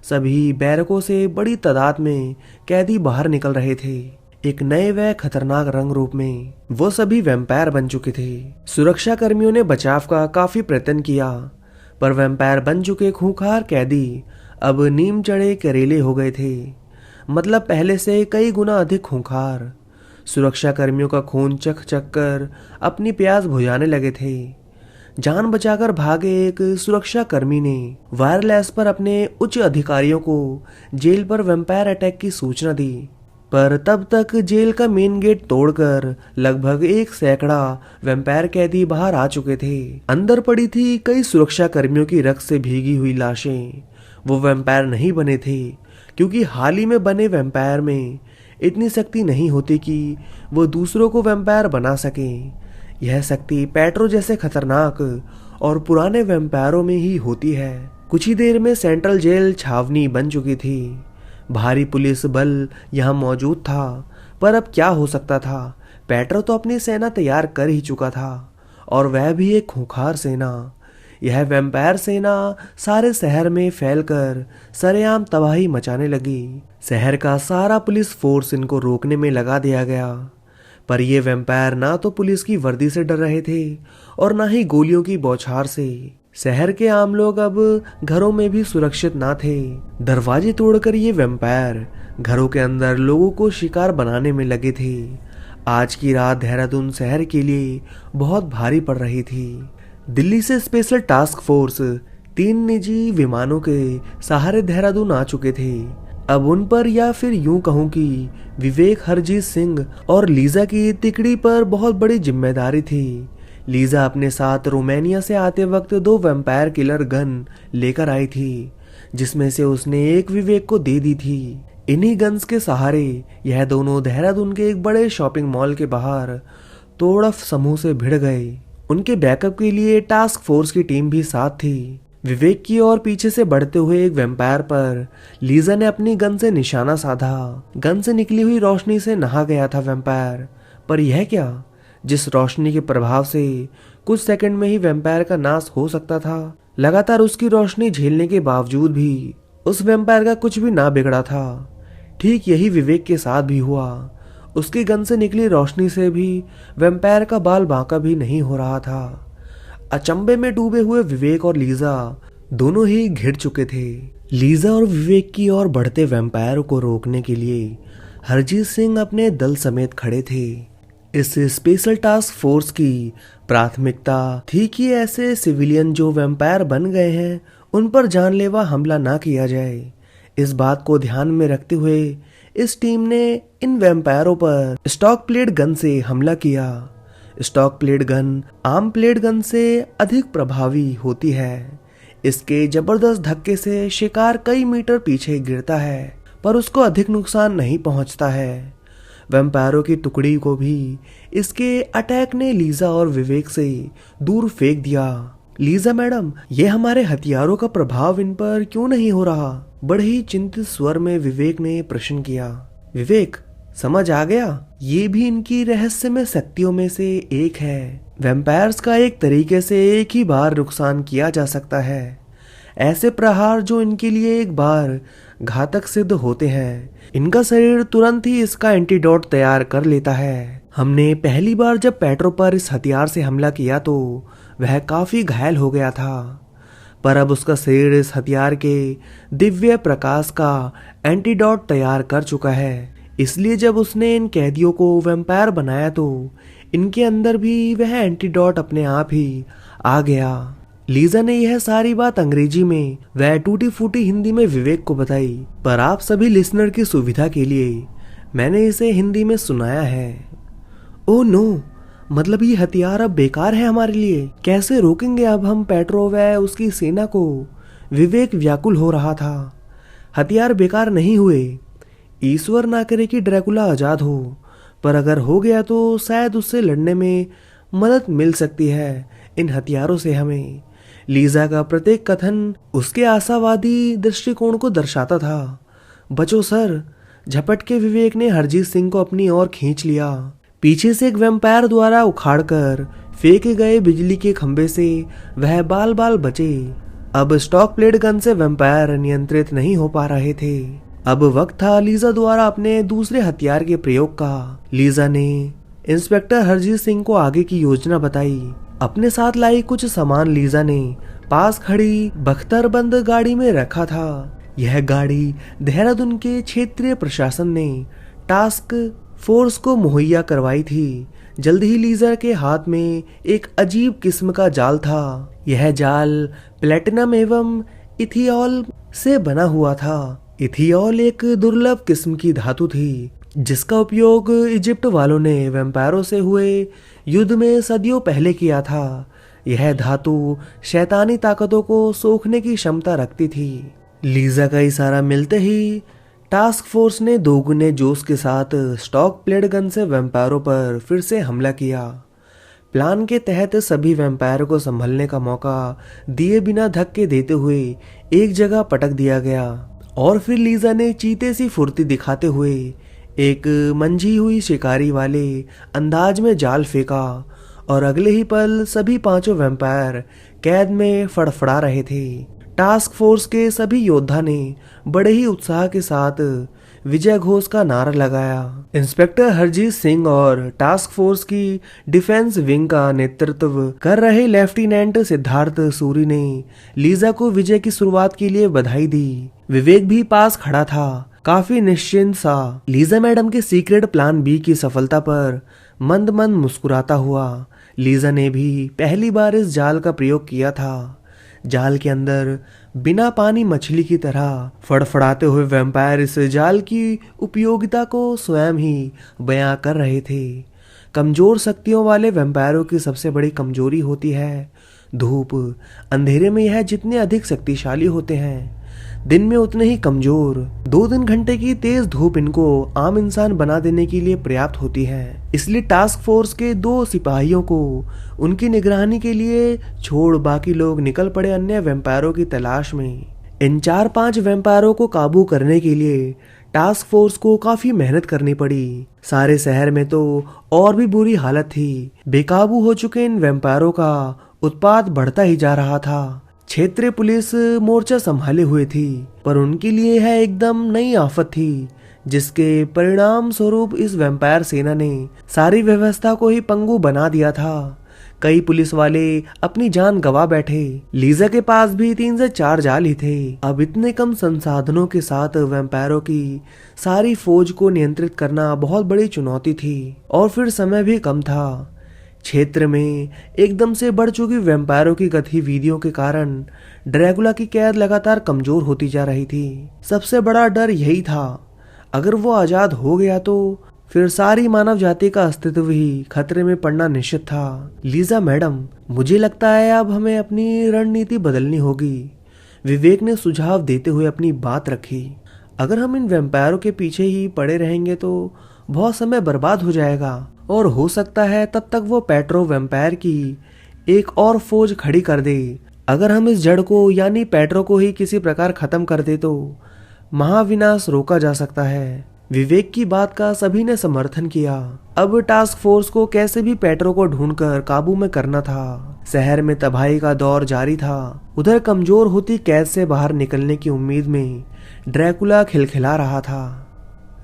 सभी बैरकों से बड़ी तादाद में कैदी बाहर निकल रहे थे, एक नए व खतरनाक रंग रूप में। वो सभी वैम्पायर बन चुके थे। सुरक्षाकर्मियों ने बचाव का काफी प्रयत्न किया, पर वैम्पायर बन चुके खूंखार कैदी अब नीम चढ़े करेले हो गए थे, मतलब पहले से कई गुना अधिक खूंखार। सुरक्षाकर्मियों का खून चख चख कर अपनी प्यास बुझाने लगे थे। जान बचाकर भागे एक सुरक्षाकर्मी ने वायरलेस पर अपने उच्च अधिकारियों को जेल पर वैम्पायर अटैक की सूचना दी, पर तब तक जेल का मेन गेट तोड़कर लगभग 1 सैकड़ा वैम्पायर कैदी बाहर आ चुके थे। अंदर पड़ी थी कई सुरक्षाकर्मियों की रक्त से भीगी हुई लाशें। वो वैम्पायर नहीं बने थे, क्योंकि हाल ही में बने वैम्पायर में इतनी शक्ति नहीं होती कि वो दूसरों को वैम्पायर बना सके। यह शक्ति पेट्रो जैसे खतरनाक और पुराने वैम्पायरों में ही होती है। कुछ ही देर में सेंट्रल जेल छावनी बन चुकी थी। भारी पुलिस बल यहाँ मौजूद था, पर अब क्या हो सकता था। पेट्रो तो अपनी सेना तैयार कर ही चुका था, और वह भी एक खूंखार सेना। यह वैम्पायर सेना सारे शहर में फैलकर सरेआम तबाही मचाने लगी। शहर का सारा पुलिस फोर्स इनको रोकने में लगा दिया गया, पर ये वैम्पायर ना तो पुलिस की वर्दी से डर रहे थे और ना ही गोलियों की बौछार से। शहर के आम लोग अब घरों में भी सुरक्षित ना थे। दरवाजे तोड़कर ये वैम्पायर घरों के अंदर लोगों को शिकार बनाने में लगे थे। आज की रात देहरादून शहर के लिए बहुत भारी पड़ रही थी। दिल्ली से स्पेशल टास्क फोर्स 3 निजी विमानों के सहारे देहरादून आ चुके थे। अब उन पर, या फिर यूं कहूं कि विवेक, हरजीत सिंह और लीजा की तिकड़ी पर बहुत बड़ी जिम्मेदारी थी। लीजा अपने साथ रोमानिया से आते वक्त 2 वैम्पायर किलर गन लेकर आई थी, जिसमें से उसने एक विवेक को दे दी थी। इन्हीं गन्स के सहारे यह दोनों देहरादून के एक बड़े शॉपिंग मॉल के बाहर तोड़फ समूह से भिड़ गए। उनके बैकअप के लिए टास्क फोर्स की टीम भी साथ थी। विवेक की ओर पीछे से बढ़ते हुए एक वैम्पायर पर लीजा ने अपनी गन से निशाना साधा। गन से निकली हुई रोशनी से नहा गया था वैम्पायर, पर यह क्या, जिस रोशनी के प्रभाव से कुछ सेकंड में ही वैम्पायर का नाश हो सकता था। लगातार उसकी रोशनी झेलने के बावजूद भी उस वैम्पायर का कुछ भी ना बिगड़ा था। ठीक यही विवेक के साथ भी हुआ। उसकी गन से निकली रोशनी से भी वैम्पायर का बाल बांका भी नहीं हो रहा था। अचंभे में डूबे हुए विवेक और लीजा दोनों ही घिर चुके थे। लीजा और विवेक की ओर बढ़ते वैम्पायर को रोकने के लिए हरजीत सिंह अपने दल समेत खड़े थे। इस स्पेशल टास्क फोर्स की प्राथमिकता थी कि ऐसे सिविलियन जो वैम्पायर बन गए हैं उन पर जानलेवा हमला ना किया जाए। इस बात को ध्यान में रखते हुए इस टीम ने इन वैम्पायरों पर स्टॉक प्लेट गन से हमला किया। स्टॉक प्लेट गन आम प्लेट गन से अधिक प्रभावी होती है। इसके जबरदस्त धक्के से शिकार कई मीटर पीछे गिरता है पर उसको अधिक नुकसान नहीं पहुंचता है। वैम्पायरों की टुकड़ी को भी इसके अटैक ने लीजा और विवेक से दूर फेंक दिया। लीजा मैडम, ये हमारे हथियारों का प्रभाव इन पर क्यों नहीं हो रहा? बड़े ही चिंतित स्वर में विवेक ने प्रश्न किया। विवेक, समझ आ गया, ये भी इनकी रहस्यमय शक्तियों में से एक है। वैम्पायर्स का एक तरीके से एक ही बार नुकसान किया जा सकता है। ऐसे प्रहार जो इनके लिए एक बार घातक सिद्ध होते हैं, इनका शरीर तुरंत ही इसका एंटीडोट तैयार कर लेता है। हमने पहली बार जब पेट्रो पर इस हथियार से हमला किया तो वह काफी घायल हो गया था, पर अब उसका शरीर इस हथियार के दिव्य प्रकाश का एंटीडोट तैयार कर चुका है। इसलिए जब उसने इन कैदियों को वैम्पायर बनाया तो इनके अंदर भी वह एंटीडोट अपने आप ही आ गया। लीजा ने यह सारी बात अंग्रेजी में वह टूटी फूटी हिंदी में विवेक को बताई, पर आप सभी लिसनर की सुविधा के लिए मैंने इसे हिंदी में सुनाया है। ओह नो, मतलब ये हथियार अब बेकार है हमारे लिए। कैसे रोकेंगे अब हम पेट्रो व उसकी सेना को? विवेक व्याकुल हो रहा था। हथियार बेकार नहीं हुए। ईश्वर ना करे कि ड्रैकुला आजाद हो, पर अगर हो गया तो शायद उससे लड़ने में मदद मिल सकती है इन हथियारों से हमें। लीजा का प्रत्येक कथन उसके आशावादी दृष्टिकोण को दर्शाता था। बचो सर, झपट के विवेक ने हरजीत सिंह को अपनी ओर खींच लिया। पीछे से एक वैम्पायर द्वारा उखाड़कर फेंके गए बिजली के खंभे से वह बाल बाल बचे। अब स्टॉक प्लेट गन से वैम्पायर नियंत्रित नहीं हो पा रहे थे। अब वक्त था लीजा द्वारा अपने दूसरे हथियार के प्रयोग का। लीजा ने इंस्पेक्टर हरजीत सिंह को आगे की योजना बताई। अपने साथ लाई कुछ सामान लीजा ने पास खड़ी बख्तरबंद गाड़ी में रखा था। यह गाड़ी देहरादून के क्षेत्रीय प्रशासन ने टास्क फोर्स को मुहैया करवाई थी। जल्द ही लीजा के हाथ में एक अजीब किस्म का जाल था। यह जाल प्लेटिनम एवं इथियोल से बना हुआ था। इथियोल एक दुर्लभ किस्म की धातु थी जिसका उपयोग इजिप्ट वालों ने वैम्पायरों से हुए युद्ध में सदियों पहले किया था। यह धातु शैतानी ताकतों को सोखने की क्षमता रखती थी। लीजा का इशारा मिलते ही टास्क फोर्स ने दोगुने जोश के साथ स्टॉक प्लेट गन से वैम्पायरों पर फिर से हमला किया। प्लान के तहत सभी वैम्पायरों को संभलने का मौका दिए बिना धक्के देते हुए एक जगह पटक दिया गया और फिर लीजा ने चीते सी फुर्ती दिखाते हुए एक मंझी हुई शिकारी वाले अंदाज में जाल फेंका और अगले ही पल सभी पांचों वैम्पायर कैद में फड़फड़ा रहे थे। टास्क फोर्स के सभी योद्धा ने बड़े ही उत्साह के साथ विजय घोष का नारा लगाया। इंस्पेक्टर हरजीत सिंह और टास्क फोर्स की डिफेंस विंग का नेतृत्व कर रहे लेफ्टिनेंट सिद्धार्थ सूरी ने लीजा को विजय की शुरुआत के लिए बधाई दी। विवेक भी पास खड़ा था, काफी निश्चिंत सा। लीजा मैडम के सीक्रेट प्लान बी की सफलता पर मंद मंद मुस्कुराता हुआ। लीजा ने भी पहली बार इस जाल का प्रयोग किया था। जाल के अंदर बिना पानी मछली की तरह फड़फड़ाते हुए वैम्पायर इस जाल की उपयोगिता को स्वयं ही बयां कर रहे थे। कमजोर शक्तियों वाले वैम्पायरों की सबसे बड़ी कमजोरी होती है धूप। अंधेरे में यह जितने अधिक शक्तिशाली होते हैं, दिन में उतने ही कमजोर। 2-3 घंटे की तेज धूप इनको आम इंसान बना देने के लिए पर्याप्त होती है। इसलिए टास्क फोर्स के 2 सिपाहियों को उनकी निगरानी के लिए छोड़ बाकी लोग निकल पड़े अन्य वैम्पायरों की तलाश में। इन 4-5 वैम्पायरों को काबू करने के लिए टास्क फोर्स को काफी मेहनत करनी पड़ी। सारे शहर में तो और भी बुरी हालत थी। बेकाबू हो चुके इन वैम्पायरों का उत्पात बढ़ता ही जा रहा था। क्षेत्रीय पुलिस मोर्चा संभाले हुए थी, पर उनके लिए यह एकदम नई आफत थी, जिसके परिणाम स्वरूप इस वैम्पायर सेना ने सारी व्यवस्था को ही पंगु बना दिया था। कई पुलिस वाले अपनी जान गंवा बैठे। लीजा के पास भी 3 से 4 जाल ही थे। अब इतने कम संसाधनों के साथ वैम्पायरों की सारी फौज को नियंत्रित करना बहुत बड़ी चुनौती थी और फिर समय भी कम था। क्षेत्र में एकदम से बढ़ चुकी वैम्पायरों की गतिविधियों के कारण ड्रैकुला की कैद लगातार कमजोर होती जा रही थी। सबसे बड़ा डर यही था, अगर वो आजाद हो गया तो फिर सारी मानव जाति का अस्तित्व ही खतरे में पड़ना निश्चित था। लीजा मैडम, मुझे लगता है अब हमें अपनी रणनीति बदलनी होगी, विवेक ने सुझाव देते हुए अपनी बात रखी। अगर हम इन वैम्पायरों के पीछे ही पड़े रहेंगे तो बहुत समय बर्बाद हो जाएगा और हो सकता है तब तक वो पेट्रो वैम्पायर की एक और फौज खड़ी कर दे। अगर हम इस जड़ को यानी पेट्रो को ही किसी प्रकार खत्म कर दे तो महाविनाश रोका जा सकता है। विवेक की बात का सभी ने समर्थन किया। अब टास्क फोर्स को कैसे भी पेट्रो को ढूंढकर काबू में करना था। शहर में तबाही का दौर जारी था। उधर कमजोर होती कैद से बाहर निकलने की उम्मीद में ड्रैकुला खिलखिला रहा था।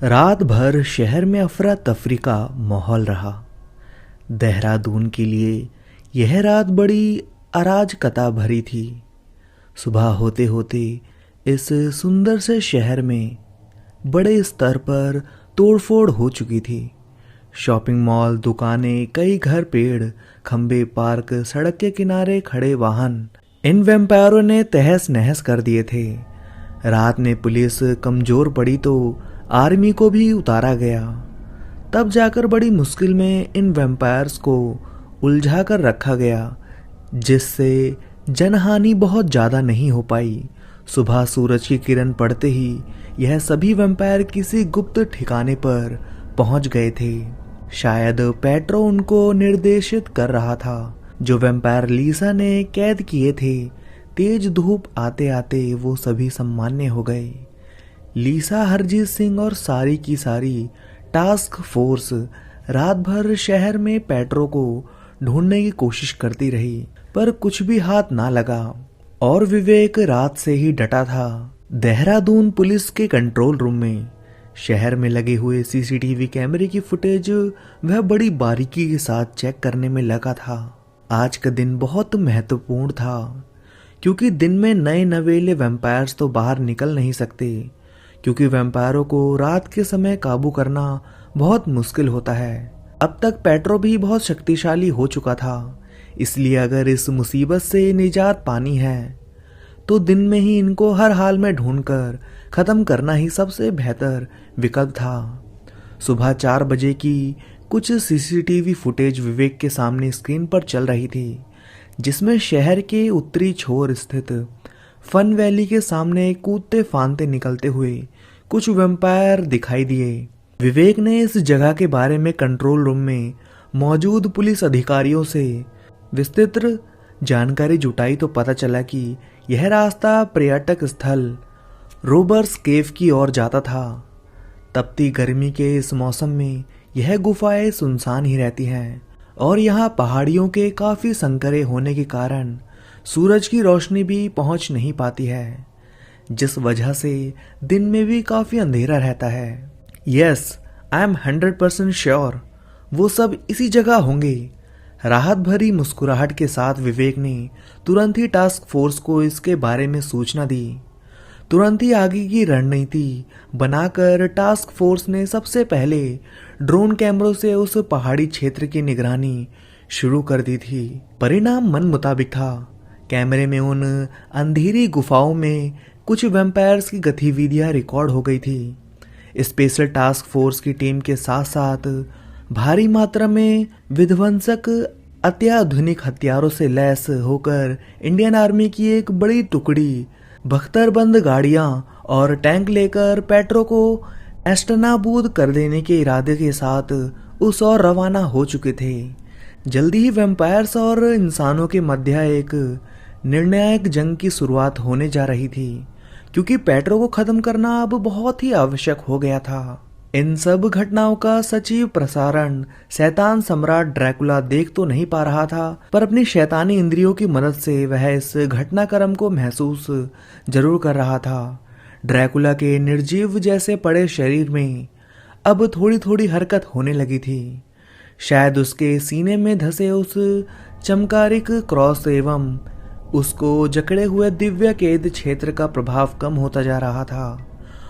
रात भर शहर में अफरा तफरी का माहौल रहा। देहरादून के लिए यह रात बड़ी अराजकता भरी थी। सुबह होते होते इस सुंदर से शहर में बड़े स्तर पर तोड़फोड़ हो चुकी थी। शॉपिंग मॉल, दुकानें, कई घर, पेड़, खंबे, पार्क, सड़क के किनारे खड़े वाहन इन वैम्पायरों ने तहस नहस कर दिए थे। रात में पुलिस कमजोर पड़ी तो आर्मी को भी उतारा गया। तब जाकर बड़ी मुश्किल में इन वैम्पायर्स को उलझा कर रखा गया, जिससे जनहानि बहुत ज़्यादा नहीं हो पाई। सुबह सूरज की किरण पड़ते ही यह सभी वैम्पायर किसी गुप्त ठिकाने पर पहुंच गए थे। शायद पेट्रो उनको निर्देशित कर रहा था। जो वैम्पायर लीसा ने कैद किए थे, तेज धूप आते आते वो सभी सामान्य हो गए। लीसा, हरजीत सिंह और सारी की सारी टास्क फोर्स रात भर शहर में पेट्रो को ढूंढने की कोशिश करती रही, पर कुछ भी हाथ ना लगा। और विवेक रात से ही डटा था। देहरादून पुलिस के कंट्रोल रूम में शहर में लगे हुए सीसीटीवी कैमरे की फुटेज वह बड़ी बारीकी के साथ चेक करने में लगा था। आज का दिन बहुत महत्वपूर्ण था, क्योंकि दिन में नए नवेले वैम्पायर्स तो बाहर निकल नहीं सकते, क्योंकि वैम्पायरों को रात के समय काबू करना बहुत मुश्किल होता है। अब तक पेट्रो भी बहुत शक्तिशाली हो चुका था, इसलिए अगर इस मुसीबत से निजात पानी है तो दिन में ही इनको हर हाल में ढूंढकर खत्म करना ही सबसे बेहतर विकल्प था। सुबह 4 बजे की कुछ सीसीटीवी फुटेज विवेक के सामने स्क्रीन पर चल रही थी, जिसमें शहर के उत्तरी छोर स्थित फन वैली के सामने कूदते फांदते निकलते हुए कुछ वैम्पायर दिखाई दिए। विवेक ने इस जगह के बारे में कंट्रोल रूम में मौजूद पुलिस अधिकारियों से विस्तृत जानकारी जुटाई तो पता चला कि यह रास्ता पर्यटक स्थल रोबर्स केव की ओर जाता था। तपती गर्मी के इस मौसम में यह गुफाएं सुनसान ही रहती हैं और यहाँ पहाड़ियों के काफी संकरे होने के कारण सूरज की रोशनी भी पहुंच नहीं पाती है, जिस वजह से दिन में भी काफी अंधेरा रहता है। यस, आई एम 100% श्योर वो सब इसी जगह होंगे। राहत भरी मुस्कुराहट के साथ विवेक ने तुरंत ही टास्क फोर्स को इसके बारे में सूचना दी। तुरंत ही आगे की रणनीति बनाकर टास्क फोर्स ने सबसे पहले ड्रोन कैमरों से उस पहाड़ी क्षेत्र की निगरानी शुरू कर दी थी। परिणाम मन मुताबिक था। कैमरे में उन अंधेरी गुफाओं में कुछ वैम्पायर्स की गतिविधियां रिकॉर्ड हो गई थी। स्पेशल टास्क फोर्स की टीम के साथ साथ भारी मात्रा में विध्वंसक अत्याधुनिक हथियारों से लैस होकर इंडियन आर्मी की एक बड़ी टुकड़ी बख्तरबंद गाड़ियां और टैंक लेकर पेट्रो को एस्टनाबूद कर देने के इरादे के साथ उस ओर रवाना हो चुके थे। जल्दी ही वैम्पायर्स और इंसानों के मध्य एक निर्णायक जंग की शुरुआत होने जा रही थी, क्योंकि पेट्रो को खत्म करना अब बहुत ही आवश्यक हो गया था। इन सब घटनाओं का सजीव प्रसारण शैतान सम्राट ड्रैकुला देख तो नहीं पा रहा था, पर अपनी शैतानी इंद्रियों की मदद से वह इस घटनाक्रम को महसूस जरूर कर रहा था। ड्रैकुला के निर्जीव जैसे पड़े शरीर में अब थोड़ी थोड़ी हरकत होने लगी थी। शायद उसके सीने में धसे उस चमकारिक क्रॉस एवं उसको जकड़े हुए दिव्य केद क्षेत्र का प्रभाव कम होता जा रहा था।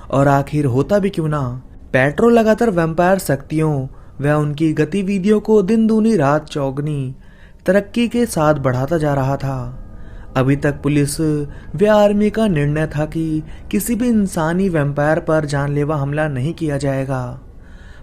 और आखिर होता भी क्यों ना, पेट्रो लगातार वैम्पायर शक्तियों व उनकी गतिविधियों को दिन दूनी रात चौगनी तरक्की के साथ बढ़ाता जा रहा था। अभी तक पुलिस व आर्मी का निर्णय था कि किसी भी इंसानी वैम्पायर पर जानलेवा हमला नहीं किया जाएगा,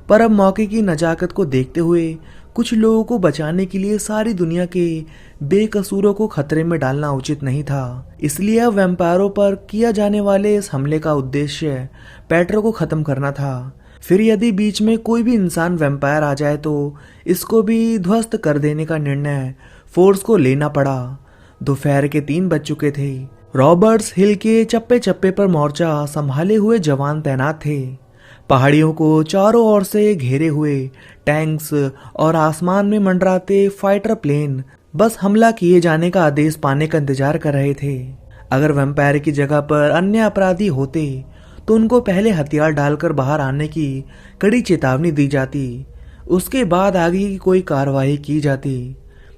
पर अब मौके की नजाकत को देखते हुए कुछ लोगों को बचाने के लिए सारी दुनिया के बेकसूरों को खतरे में डालना उचित नहीं था। इसलिए अब वैम्पायरों पर किया जाने वाले इस हमले का उद्देश्य पेट्रो को खत्म करना था। फिर यदि बीच में कोई भी इंसान वैम्पायर आ जाए तो इसको भी ध्वस्त कर देने का निर्णय फोर्स को लेना पड़ा। दोपहर के 3 बज चुके थे। रॉबर्ट्स हिल के चप्पे चप्पे पर मोर्चा संभाले हुए जवान तैनात थे। पहाड़ियों को चारों ओर से घेरे हुए टैंक्स और आसमान में मंडराते फाइटर प्लेन बस हमला किए जाने का आदेश पाने का इंतजार कर रहे थे। अगर वैम्पायर की जगह पर अन्य अपराधी होते तो उनको पहले हथियार डालकर बाहर आने की कड़ी चेतावनी दी जाती, उसके बाद आगे की कोई कार्रवाई की जाती।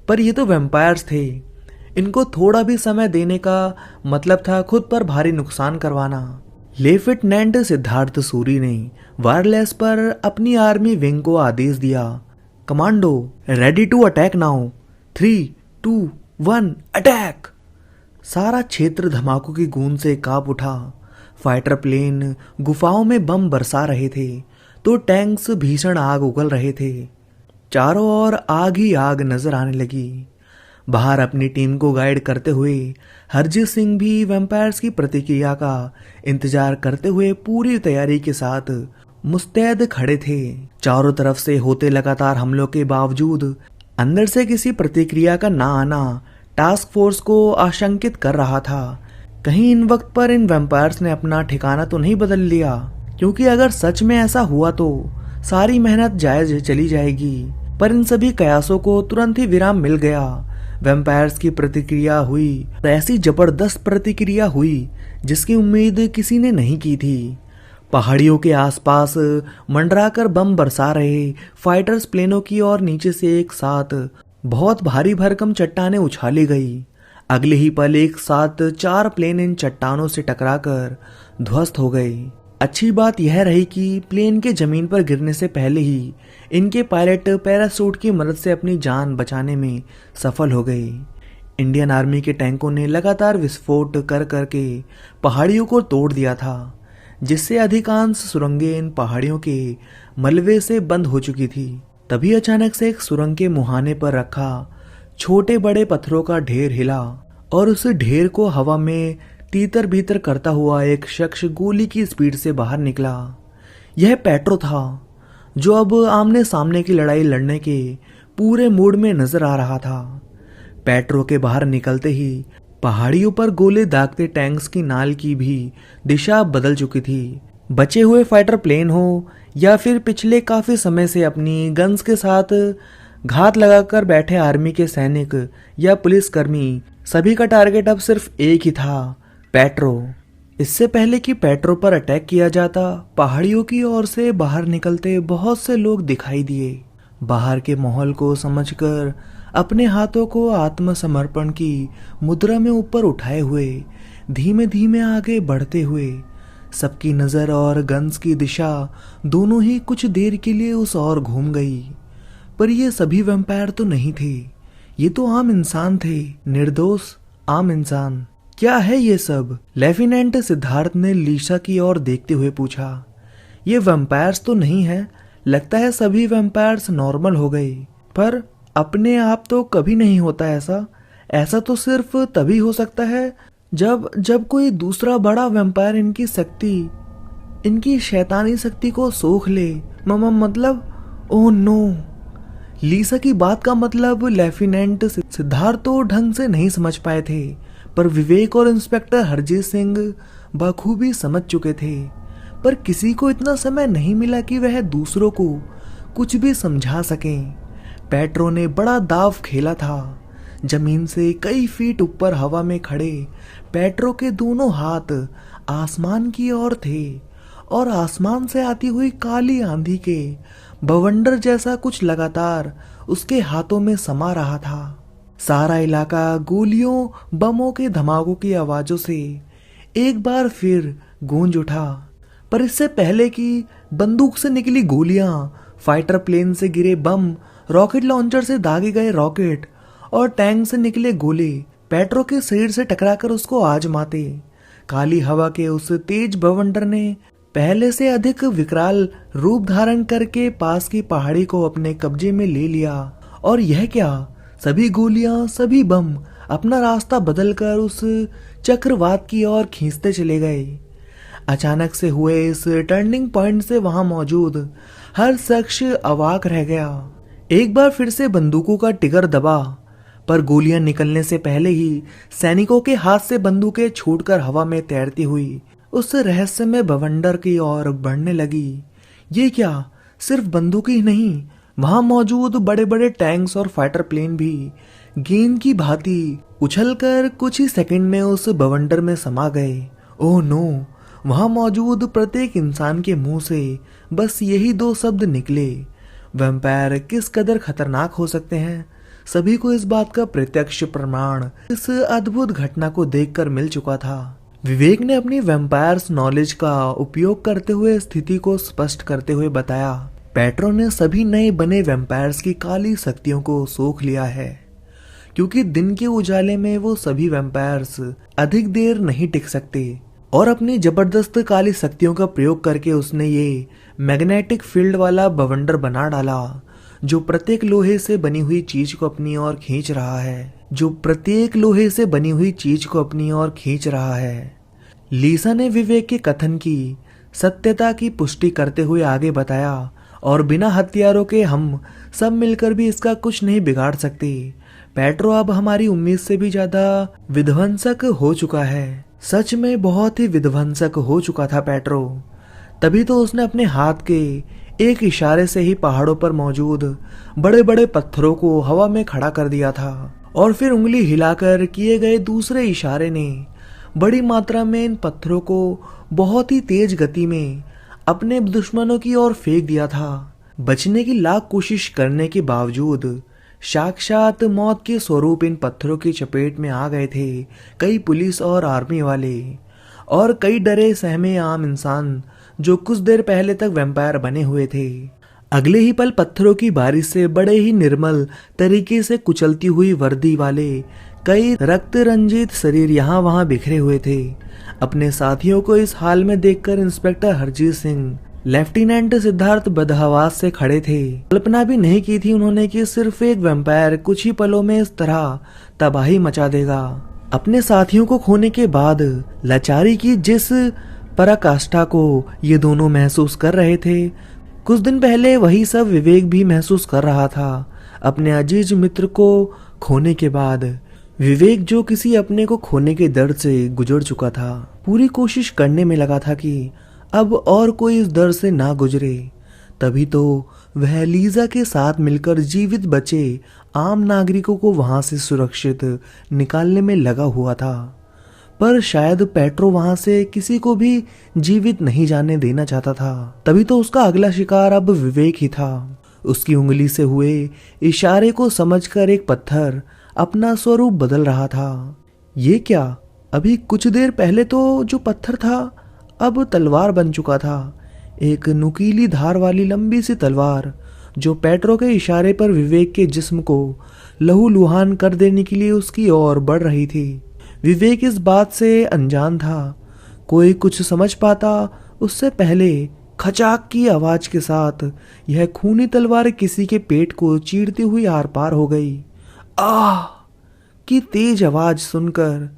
पर ये तो वैम्पायर्स थे, इनको थोड़ा भी समय देने का मतलब था खुद पर भारी नुकसान करवाना। लेफ्टिनेंट सिद्धार्थ सूरी ने वायरलेस पर अपनी आर्मी विंग को आदेश दिया, commando ready to attack now, 3, 2, 1 attack. सारा क्षेत्र धमाकों की गूंज से कांप उठा। फाइटर प्लेन गुफाओं में बम बरसा रहे थे तो टैंक्स भीषण आग उगल रहे थे। चारों ओर आग ही आग नजर आने लगी। बाहर अपनी टीम को गाइड करते हुए हरजीत सिंह भी वैम्पायर्स की प्रतिक्रिया का इंतजार करते हुए पूरी तैयारी के साथ मुस्तैद खड़े थे। चारों तरफ से होते लगातार हमलों के बावजूद अंदर से किसी प्रतिक्रिया का ना आना टास्क फोर्स को आशंकित कर रहा था। कहीं इन वक्त पर इन वैम्पायर्स ने अपना ठिकाना तो नहीं बदल लिया, क्योंकि अगर सच में ऐसा हुआ तो सारी मेहनत जायज चली जाएगी। पर इन सभी कयासों को तुरंत ही विराम मिल गया। वैम्पायर्स की प्रतिक्रिया हुई, ऐसी जबरदस्त प्रतिक्रिया हुई जिसकी उम्मीद किसी ने नहीं की थी। पहाड़ियों के आसपास मंडराकर बम बरसा रहे फाइटर्स प्लेनों की ओर नीचे से एक साथ बहुत भारी भरकम चट्टानें उछाली गई। अगले ही पल एक साथ 4 प्लेन इन चट्टानों से टकराकर ध्वस्त हो गए। अच्छी बात यह रही कि प्लेन के जमीन पर गिरने से पहले ही इनके पायलट पैराशूट की मदद से अपनी जान बचाने में सफल हो गए। इंडियन आर्मी के टैंकों ने लगातार विस्फोट कर करके पहाड़ियों को तोड़ दिया था, जिससे अधिकांश सुरंगें इन पहाड़ियों के मलबे से बंद हो चुकी थी। तभी अचानक से एक सुरंग के मुहाने पर रखा छोटे बड़े पत्थरों का ढेर हिला और उस ढेर को हवा में तीतर भीतर करता हुआ एक शख्स गोली की स्पीड से बाहर निकला। यह पेट्रो था, जो अब आमने सामने की लड़ाई लड़ने के पूरे मूड में नजर आ रहा था। पेट्रो के बाहर निकलते ही पहाड़ियों पर गोले दागते टैंक्स की नाल की भी दिशा बदल चुकी थी। बचे हुए फाइटर प्लेन हो या फिर पिछले काफी समय से अपनी गन्स के साथ घात लगाकर बैठे आर्मी के सैनिक या पुलिसकर्मी, सभी का टारगेट अब सिर्फ एक ही था, पेट्रो। इससे पहले कि पेट्रो पर अटैक किया जाता, पहाड़ियों की ओर से बाहर निकलते बहुत से लोग दिखाई दिए। बाहर के माहौल को समझकर अपने हाथों को आत्मसमर्पण की मुद्रा में ऊपर उठाए हुए धीमे धीमे आगे बढ़ते हुए सबकी नजर और गन्स की दिशा दोनों ही कुछ देर के लिए उस ओर घूम गई। पर ये सभी वैम्पायर तो नहीं थे, ये तो आम इंसान थे, निर्दोष आम इंसान। क्या है ये सब? लेफ्टिनेंट सिद्धार्थ ने लीसा की ओर देखते हुए पूछा। ये वैम्पायर्स तो नहीं है, लगता है सभी वैम्पायर्स नॉर्मल हो गए। पर अपने आप तो कभी नहीं होता ऐसा तो सिर्फ तभी हो सकता है जब कोई दूसरा बड़ा वैम्पायर इनकी शैतानी शक्ति को सोख ले। मतलब ओह नो। लीसा की बात का मतलब लेफ्टिनेंट सिद्धार्थ तो ढंग से नहीं समझ पाए थे, पर विवेक और इंस्पेक्टर हरजीत सिंह बखूबी समझ चुके थे। पर किसी को इतना समय नहीं मिला कि वह दूसरों को कुछ भी समझा सकें। पेट्रो ने बड़ा दाव खेला था। जमीन से कई फीट ऊपर हवा में खड़े पेट्रो के दोनों हाथ आसमान की ओर थे और आसमान से आती हुई काली आंधी के बवंडर जैसा कुछ लगातार उसके हाथों में समा रहा था। सारा इलाका गोलियों बमों के धमाकों की आवाजों से एक बार फिर गूंज उठा। पर इससे पहले कि बंदूक से निकली गोलियां, फाइटर प्लेन से गिरे बम, रॉकेट लॉन्चर से दागे गए रॉकेट और टैंक से निकले गोले पेट्रो के शरीर से टकराकर उसको आजमाते। काली हवा के उस तेज बवंडर ने पहले से अधिक विकराल रूप धारण करके पास की पहाड़ी को अपने कब्जे में ले लिया। और यह क्या, सभी गोलियां, सभी बम अपना रास्ता बदलकर उस चक्रवात की ओर खींचते चले गए। अचानक से हुए इस टर्निंग पॉइंट से वहां मौजूद हर शख्स अवाक रह गया। एक बार फिर से बंदूकों का टिगर दबा, पर गोलियां निकलने से पहले ही सैनिकों के हाथ से बंदूकें छूटकर हवा में तैरती हुई उस रहस्यमय बवंडर की ओर बढ़ने लगी। ये क्या, सिर्फ बंदूकें ही नहीं, वहां मौजूद बड़े बड़े टैंक्स और फाइटर प्लेन भी गेंद की भांति उछलकर कुछ ही सेकंड में उस बवंडर में समा गए। ओह नो, वहां मौजूद प्रत्येक इंसान के मुंह से बस यही दो शब्द निकले, वैम्पायर किस कदर खतरनाक हो सकते हैं। सभी को इस बात का प्रत्यक्ष प्रमाण इस अद्भुत घटना को देखकर मिल चुका था। विवेक ने अपनी वैम्पायर्स नॉलेज का उपयोग करते हुए स्थिति को स्पष्ट करते हुए बताया, पेट्रो ने सभी नए बने वैम्पायर्स की काली शक्तियों को सोख लिया है, क्योंकि दिन के उजाले में वो सभी वैम्पायर्स अधिक देर नहीं टिक सकते। और अपनी जबरदस्त काली शक्तियों का प्रयोग करके उसने ये मैग्नेटिक फील्ड वाला बवंडर बना डाला, जो प्रत्येक लोहे से बनी हुई चीज को अपनी ओर खींच रहा है, लीसा ने विवेक के कथन की सत्यता की पुष्टि करते हुए आगे बताया, और बिना हथियारों के हम सब मिलकर भी इसका कुछ नहीं बिगाड़ सकते। पेट्रो अब हमारी उम्मीद से भी ज्यादा विध्वंसक हो चुका है। सच में बहुत ही विध्वंसक हो चुका था पेट्रो। तभी तो उसने अपने हाथ के एक इशारे से ही पहाड़ों पर मौजूद बड़े बड़े पत्थरों को हवा में खड़ा कर दिया था, और फिर उंगली हिलाकर किए गए दूसरे इशारे ने बड़ी मात्रा में इन पत्थरों को बहुत ही तेज गति में अपने दुश्मनों की ओर फेंक दिया था। बचने की लाख कोशिश करने के बावजूद साक्षात मौत के स्वरूप इन पत्थरों की चपेट में आ गए थे कई पुलिस और आर्मी वाले, और कई डरे सहमे आम इंसान जो कुछ देर पहले तक वैम्पायर बने हुए थे। अगले ही पल पत्थरों की बारिश से बड़े ही निर्मल तरीके से कुचलती हुई वर्दी वाले कई रक्त रंजित शरीर यहाँ वहां बिखरे हुए थे। अपने साथियों को इस हाल में देखकर इंस्पेक्टर हरजीत सिंह, लेफ्टिनेंट सिद्धार्थ बदहवास से खड़े थे। कल्पना भी नहीं की थी उन्होंने कि सिर्फ एक वैम्पायर कुछ ही पलों में इस तरह तबाही मचा देगा। अपने साथियों को खोने के बाद लाचारी की जिस पराकाष्ठा को ये दोनों महसूस कर रहे थे, कुछ दिन पहले वही सब विवेक भी महसूस कर रहा था। अपने अजीज मित्र को खोने के बाद विवेक, जो किसी अपने को खोने के दर्द से गुजर चुका था, पूरी कोशिश करने में लगा था कि अब और कोई इस दर्द से ना गुजरे। तभी तो वह लीजा के साथ मिलकर जीवित बचे आम नागरिकों को वहां से सुरक्षित निकालने में लगा हुआ था। पर शायद पेट्रो वहां से किसी को भी जीवित नहीं जाने देना चाहता था। तभी तो उसका अगला शिकार अब विवेक ही था। उसकी उंगली से हुए इशारे को समझकर एक पत्थर अपना स्वरूप बदल रहा था। ये क्या, अभी कुछ देर पहले तो जो पत्थर था अब तलवार बन चुका था। एक नुकीली धार वाली लंबी सी तलवार जो पेट्रो के इशारे पर विवेक के जिस्म को लहूलुहान कर देने के लिए उसकी ओर बढ़ रही थी। विवेक इस बात से अनजान था। कोई कुछ समझ पाता उससे पहले खचाक की आवाज के साथ यह खूनी तलवार किसी के पेट को चीरती हुई आर पार हो गई। आह की तेज आवाज सुनकर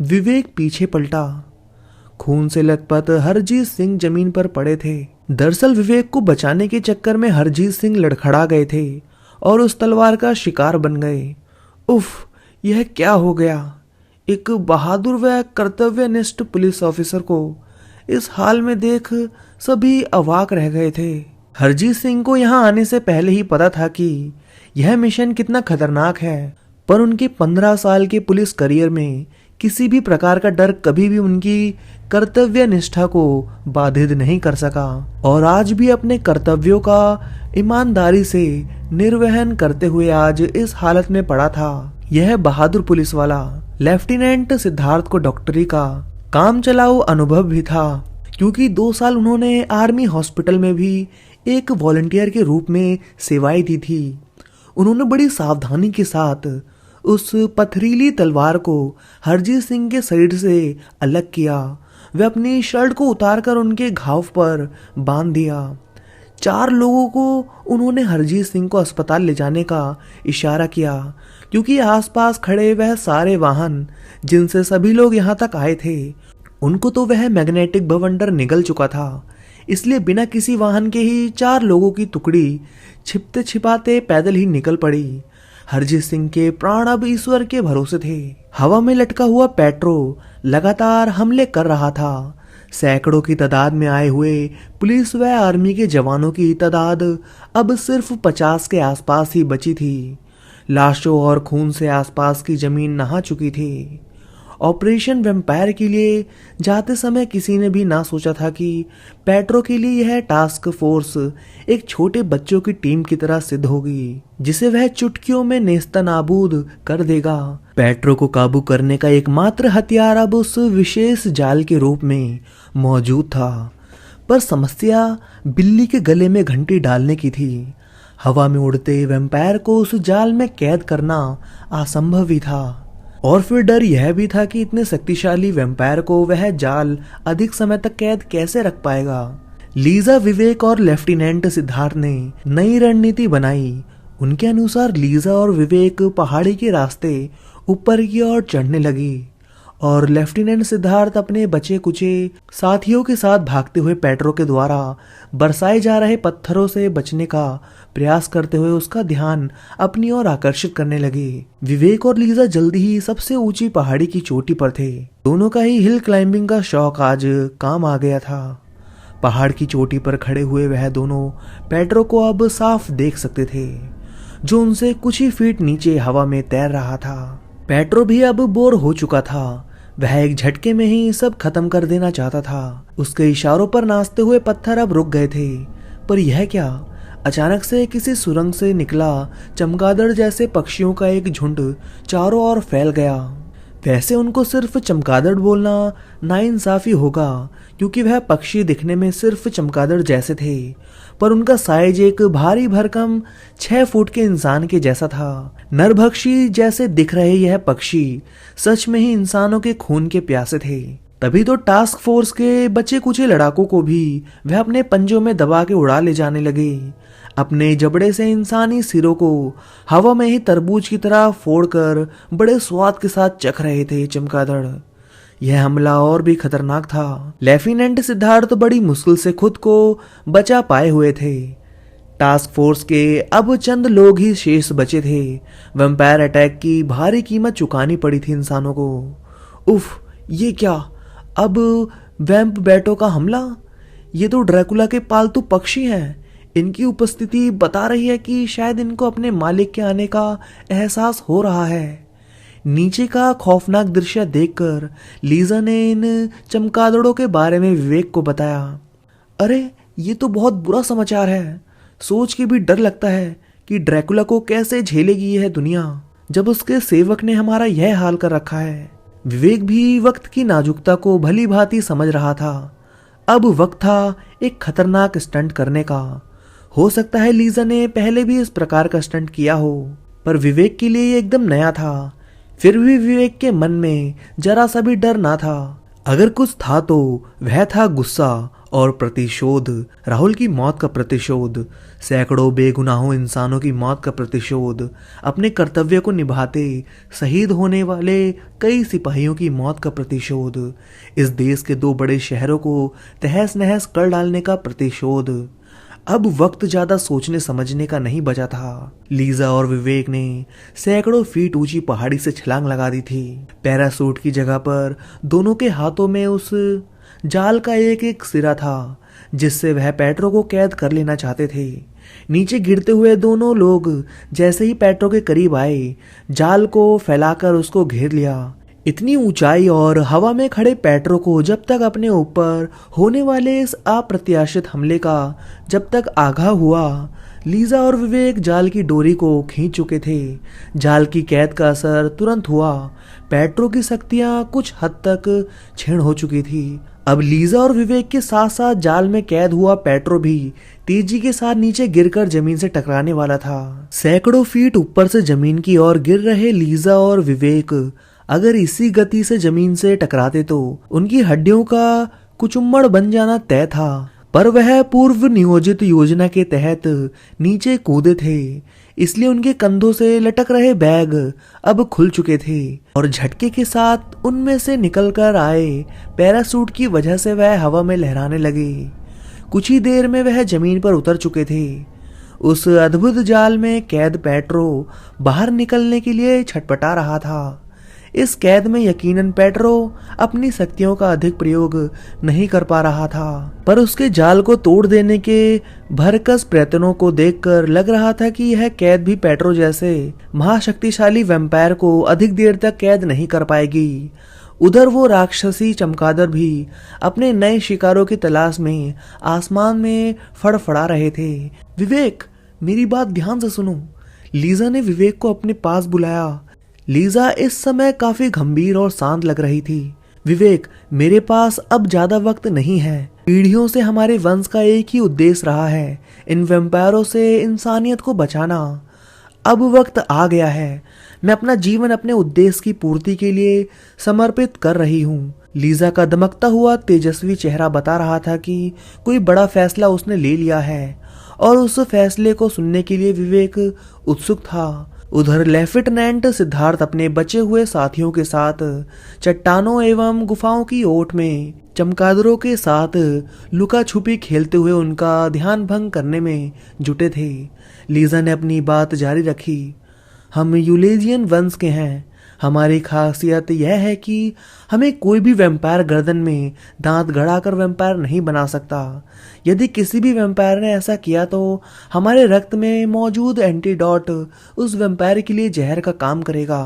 विवेक पीछे पलटा। खून से लथपथ हरजीत सिंह जमीन पर पड़े थे। दरअसल विवेक को बचाने के चक्कर में हरजीत सिंह लड़खड़ा गए थे और उस तलवार का शिकार बन गए। उफ, यह क्या हो गया। एक बहादुर व कर्तव्यनिष्ठ पुलिस ऑफिसर को इस हाल में देख सभी अवाक रह गए थे। हरजीत सिंह को यहाँ आने से पहले ही पता था कि यह मिशन कितना खतरनाक है, पर उनके 15 साल के पुलिस करियर में किसी भी प्रकार का डर कभी भी उनकी कर्तव्य निष्ठा को बाधित नहीं कर सका, और आज भी अपने कर्तव्यों का ईमानदारी से निर्वहन करते हुए आज इस हालत में पड़ा था। यह बहादुर पुलिस वाला लेफ्टिनेंट सिद्धार्थ को डॉक्टरी का काम चलाऊ अनुभव भी था, क्योंकि 2 साल उन्होंने आर्मी हॉस्पिटल में भी एक वॉलंटियर के रूप में सेवाएं दी थी। उन्होंने बड़ी सावधानी के साथ उस पथरीली तलवार को हरजीत सिंह के शरीर से अलग किया। वह अपनी शर्ट को उतारकर उनके घाव पर बांध दिया। 4 लोगों को उन्होंने हरजीत सिंह को अस्पताल ले जाने का इशारा किया, क्योंकि आसपास खड़े वह सारे वाहन जिनसे सभी लोग यहाँ तक आए थे, उनको तो वह मैग्नेटिक बवंडर निगल चुका था। इसलिए बिना किसी वाहन के ही 4 लोगों की टुकड़ी छिपते छिपाते पैदल ही निकल पड़ी। हरजीत सिंह के प्राण अब ईश्वर के भरोसे थे। हवा में लटका हुआ पेट्रो लगातार हमले कर रहा था। सैकड़ों की तादाद में आए हुए पुलिस व आर्मी के जवानों की तादाद अब सिर्फ 50 के आसपास ही बची थी। लाशों और खून से आसपास की जमीन नहा चुकी थी। ऑपरेशन वैम्पायर के लिए जाते समय किसी ने भी ना सोचा था कि पेट्रो के लिए यह टास्क फोर्स एक छोटे बच्चों की टीम की तरह सिद्ध होगी, जिसे वह चुटकियों में नेस्तनाबूद कर देगा। पेट्रो को काबू करने का एकमात्र हथियार अब उस विशेष जाल के रूप में मौजूद था। पर समस्या बिल्ली के गले में घंटी डालने की थी। हवा में उड़ते वैम्पायर को उस जाल में कैद करना असंभव ही था। और फिर डर यह भी था कि इतने शक्तिशाली वैम्पायर को वह जाल अधिक समय तक कैद कैसे रख पाएगा। लीजा, विवेक और लेफ्टिनेंट सिद्धार्थ ने नई रणनीति बनाई। उनके अनुसार लीजा और विवेक पहाड़ी के रास्ते ऊपर की ओर चढ़ने लगी और लेफ्टिनेंट सिद्धार्थ अपने बचे कुचे साथियों के साथ भागते हुए पेट्रो के द्वारा बरसाए जा रहे पत्थरों से बचने का प्रयास करते हुए उसका ध्यान अपनी ओर आकर्षित करने लगे। विवेक और लीजा जल्दी ही सबसे ऊंची पहाड़ी की चोटी पर थे। दोनों का ही हिल क्लाइंबिंग का शौक आज काम आ गया था। पहाड़ की चोटी पर खड़े हुए वह दोनों पेट्रो को अब साफ देख सकते थे, जो उनसे कुछ ही फीट नीचे हवा में तैर रहा था। पेट्रो भी अब बोर हो चुका था। वह एक झटके में ही सब खत्म कर देना चाहता था। उसके इशारों पर नाचते हुए पत्थर अब रुक गए थे। पर यह क्या? अचानक से किसी सुरंग से निकला चमगादड़ जैसे पक्षियों का एक झुंड चारों ओर फैल गया। वैसे उनको सिर्फ चमगादड़ बोलना नाइंसाफी होगा, क्योंकि वह पक्षी दिखने में सिर्फ चमगादड़ जैसे थे, पर उनका साइज एक भारी भरकम 6 फुट के इंसान के जैसा था। नरभक्षी जैसे दिख रहे यह पक्षी सच में ही इंसानों के खून के प्यासे थे। तभी तो टास्क फोर्स के बचे कुचे लड़ाकों को भी वह अपने पंजों में दबा के उड़ा ले जाने लगे। अपने जबड़े से इंसानी सिरों को हवा में ही तरबूज की तरह फोड़कर बड़े स्वाद के साथ चख रहे थे चमगादड़। यह हमला और भी खतरनाक था। लेफ्टिनेंट सिद्धार्थ बड़ी मुश्किल से खुद को बचा पाए हुए थे। टास्क फोर्स के अब चंद लोग ही शेष बचे थे। वैम्पायर अटैक की भारी कीमत चुकानी पड़ी थी इंसानों को। उफ, ये क्या? अब वैम्प बैटों का हमला? ये तो ड्रैकुला के पालतू पक्षी हैं। इनकी उपस्थिति बता रही है कि शायद इनको अपने मालिक के आने का एहसास हो रहा है। नीचे का खौफनाक दृश्य देखकर लीजा ने इन चमगादड़ों के बारे में विवेक को बताया। अरे, ये तो बहुत बुरा समाचार है। सोच के भी डर लगता है कि ड्रैकुला को कैसे झेलेगी यह दुनिया, जब उसके सेवक ने हमारा यह हाल कर रखा है। विवेक भी वक्त की नाजुकता को भली भांति समझ रहा था। अब वक्त था एक खतरनाक स्टंट करने का। हो सकता है लीजा ने पहले भी इस प्रकार का स्टंट किया हो, पर विवेक के लिए ये एकदम नया था। फिर भी विवेक के मन में जरा सा भी डर ना था। अगर कुछ था तो वह था गुस्सा और प्रतिशोध। राहुल की मौत का प्रतिशोध, सैकड़ों बेगुनाहों इंसानों की मौत का प्रतिशोध, अपने कर्तव्य को निभाते शहीद होने वाले कई सिपाहियों की मौत का प्रतिशोध, इस देश के 2 बड़े शहरों को तहस नहस कर डालने का प्रतिशोध। अब वक्त ज्यादा सोचने समझने का नहीं बचा था। लीजा और विवेक ने सैकड़ों फीट ऊंची पहाड़ी से छलांग लगा दी थी। पैरासूट की जगह पर दोनों के हाथों में उस जाल का एक एक सिरा था, जिससे वह पेट्रो को कैद कर लेना चाहते थे। नीचे गिरते हुए दोनों लोग जैसे ही पेट्रो के करीब आए, जाल को फैलाकर उसको घेर लिया। इतनी ऊंचाई और हवा में खड़े पेट्रो को जब तक अपने ऊपर होने वाले इस अप्रत्याशित हमले का जब तक आगाह हुआ, लीजा और विवेक जाल की डोरी को खींच चुके थे। जाल की कैद का असर तुरंत हुआ। पेट्रो की शक्तियां कुछ हद तक क्षीण हो चुकी थी। अब लीजा और विवेक के साथ साथ जाल में कैद हुआ पेट्रो भी तेजी के साथ नीचे गिरकर जमीन से टकराने वाला था। सैकड़ों फीट ऊपर से जमीन की ओर गिर रहे लीजा और विवेक अगर इसी गति से जमीन से टकराते तो उनकी हड्डियों का कुचुम्बड़ बन जाना तय था। पर वह पूर्व नियोजित योजना के तहत नीचे कूदे थे, इसलिए उनके कंधों से लटक रहे बैग अब खुल चुके थे और झटके के साथ उनमें से निकलकर आए पैरासूट की वजह से वह हवा में लहराने लगे। कुछ ही देर में वह जमीन पर उतर चुके थे। उस अद्भुत जाल में कैद पेट्रो बाहर निकलने के लिए छटपटा रहा था। इस कैद में यकीनन पेट्रो अपनी शक्तियों का अधिक प्रयोग नहीं कर पा रहा था, पर उसके जाल को तोड़ देने के भरकस प्रयत्नों को देखकर लग रहा था कि यह कैद भी पेट्रो जैसे महाशक्तिशाली वैम्पायर को अधिक देर तक कैद नहीं कर पाएगी। उधर वो राक्षसी चमगादड़ भी अपने नए शिकारों की तलाश में आसमान में फड़फड़ा रहे थे। विवेक, मेरी बात ध्यान से सुनो। लीजा ने विवेक को अपने पास बुलाया। लीजा इस समय काफी गंभीर और शांत लग रही थी। विवेक, मेरे पास अब ज्यादा वक्त नहीं है। पीढ़ियों से हमारे वंश का एक ही उद्देश्य रहा है, इन वैम्पायरों से इंसानियत को बचाना। अब वक्त आ गया है। मैं अपना जीवन अपने उद्देश्य की पूर्ति के लिए समर्पित कर रही हूँ। लीजा का दमकता हुआ तेजस्वी चेहरा बता रहा था कि कोई बड़ा फैसला उसने ले लिया है और उस फैसले को सुनने के लिए विवेक उत्सुक था। उधर लेफ्टिनेंट सिद्धार्थ अपने बचे हुए साथियों के साथ चट्टानों एवं गुफाओं की ओट में चमगादड़ों के साथ लुका छुपी खेलते हुए उनका ध्यान भंग करने में जुटे थे। लीजा ने अपनी बात जारी रखी। हम यूलेजियन वंश के हैं। हमारी खासियत यह है कि हमें कोई भी वैम्पायर गर्दन में दांत गड़ाकर वैम्पायर नहीं बना सकता। यदि किसी भी वैम्पायर ने ऐसा किया तो हमारे रक्त में मौजूद एंटीडोट उस वैम्पायर के लिए जहर का काम करेगा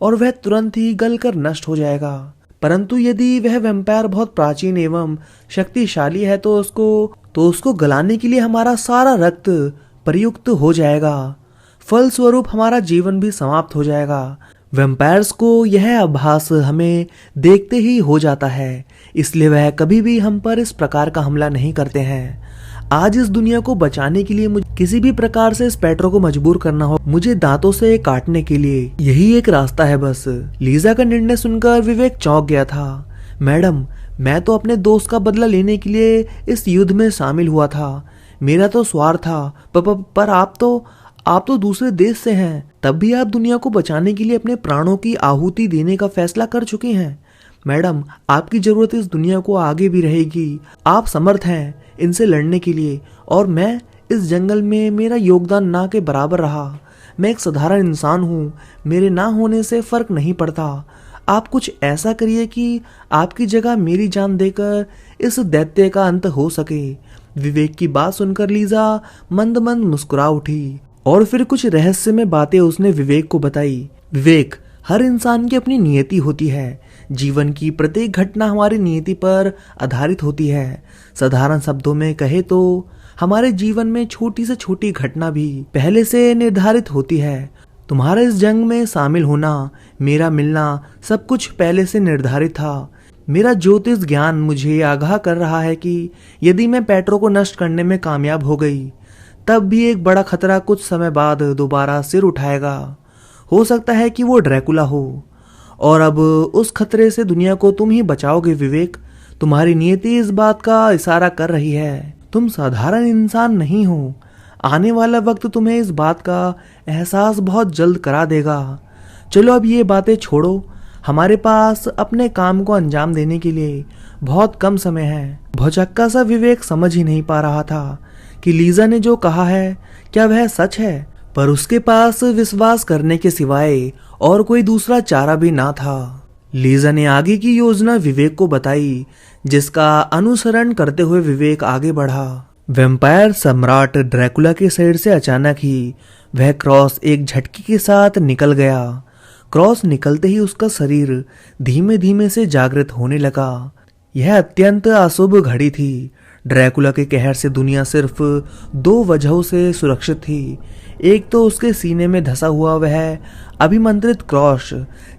और वह तुरंत ही गलकर नष्ट हो जाएगा। परंतु यदि वह वैम्पायर बहुत प्राचीन एवं शक्तिशाली है तो उसको गलाने के लिए हमारा सारा रक्त प्रयुक्त हो जाएगा। फलस्वरूप हमारा जीवन भी समाप्त हो जाएगा। वैम्पायर्स को यह आभास हमें देखते ही हो जाता है, इसलिए वह कभी भी हम पर इस प्रकार का हमला नहीं करते हैं। आज इस दुनिया को बचाने के लिए मुझे किसी भी प्रकार से इस पेट्रो को मजबूर करना हो, मुझे दांतों से काटने के लिए यही एक रास्ता है बस। लीजा का निर्णय सुनकर विवेक चौंक गया था। मैडम, मैं तो अपने दोस्त का बदला लेने के लिए इस युद्ध में शामिल हुआ था। मेरा तो स्वार्थ था, पर आप तो दूसरे देश से हैं, तब भी आप दुनिया को बचाने के लिए अपने प्राणों की आहुति देने का फैसला कर चुके हैं। मैडम, आपकी जरूरत इस दुनिया को आगे भी रहेगी। आप समर्थ हैं इनसे लड़ने के लिए और मैं इस जंगल में मेरा योगदान ना के बराबर रहा। मैं एक साधारण इंसान हूँ, मेरे ना होने से फर्क नहीं पड़ता। आप कुछ ऐसा करिए कि आपकी जगह मेरी जान देकर इस दैत्य का अंत हो सके। विवेक की बात सुनकर लीजा मंद मंद मुस्कुरा उठी और फिर कुछ रहस्यमय बातें उसने विवेक को बताई। विवेक, हर इंसान की अपनी नियति होती है। जीवन की प्रत्येक घटना हमारी नियति पर आधारित होती है। साधारण शब्दों में कहे तो हमारे जीवन में छोटी से छोटी घटना भी पहले से निर्धारित होती है। तुम्हारा इस जंग में शामिल होना, मेरा मिलना, सब कुछ पहले से निर्धारित था। मेरा ज्योतिष ज्ञान मुझे आगाह कर रहा है कि यदि मैं पेट्रो को नष्ट करने में कामयाब हो गई, तब भी एक बड़ा खतरा कुछ समय बाद दोबारा सिर उठाएगा। हो सकता है कि वो ड्रैकुला हो, और अब उस खतरे से दुनिया को तुम ही बचाओगे। विवेक, तुम्हारी नियति इस बात का इशारा कर रही है। तुम साधारण इंसान नहीं हो। आने वाला वक्त तुम्हें इस बात का एहसास बहुत जल्द करा देगा। चलो अब ये बातें छोड़ो, हमारे पास अपने काम को अंजाम देने के लिए बहुत कम समय है। भौचक्का सा विवेक समझ ही नहीं पा रहा था कि लीजा ने जो कहा है क्या वह सच है, पर उसके पास विश्वास करने के सिवाय और कोई दूसरा चारा भी ना था। लीजा ने आगे की योजना विवेक को बताई, जिसका अनुसरण करते हुए विवेक आगे बढ़ा। वैम्पायर सम्राट ड्रैकुला के शरीर से अचानक ही वह क्रॉस एक झटके के साथ निकल गया। क्रॉस निकलते ही उसका शरीर धीमे धीमे से जागृत होने लगा। यह अत्यंत अशुभ घड़ी थी। ड्रैकुला के कहर से दुनिया सिर्फ दो वजहों से सुरक्षित थी। एक तो उसके सीने में धसा हुआ वह अभिमंत्रित क्रॉस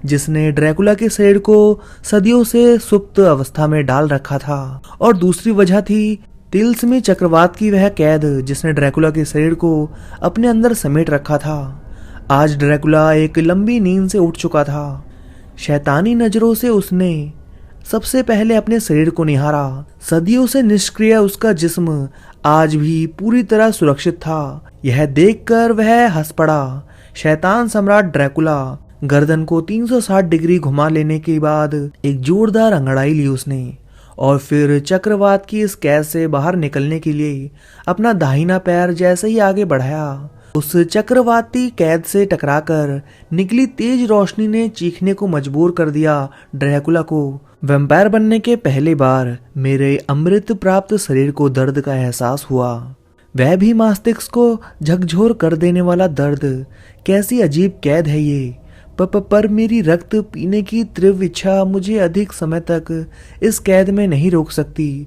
जिसने ड्रैकुला के शरीर को सदियों से सुप्त अवस्था में डाल रखा था, और दूसरी वजह थी तिलस्मी चक्रवात की वह कैद जिसने ड्रैकुला के शरीर को अपने अंदर समेट रखा था। आज ड्रैकुला एक लंबी नींद से उठ चुका था। शैतानी नजरों से उसने सबसे पहले अपने शरीर को निहारा। सदियों से निष्क्रिय उसका जिस्म आज भी पूरी तरह सुरक्षित था। यह देखकर वह हंस पड़ा। शैतान सम्राट ड्रैकुला गर्दन को 360 डिग्री घुमा लेने के बाद एक जोरदार अंगड़ाई ली उसने, और फिर चक्रवात की इस कैद से बाहर निकलने के लिए अपना दाहिना पैर जैसे ही आगे बढ़ाया, उस चक्रवाती कैद से टकराकर निकली तेज रोशनी ने चीखने को मजबूर कर दिया ड्रैकुला को। वैम्पायर बनने के पहले बार मेरे अमृत प्राप्त शरीर को दर्द का एहसास हुआ, वह भी मस्तिष्क को झकझोर कर देने वाला दर्द। कैसी अजीब कैद है ये। पर मेरी रक्त पीने की तीव्र इच्छा मुझे अधिक समय तक इस कैद में नहीं रोक सकती,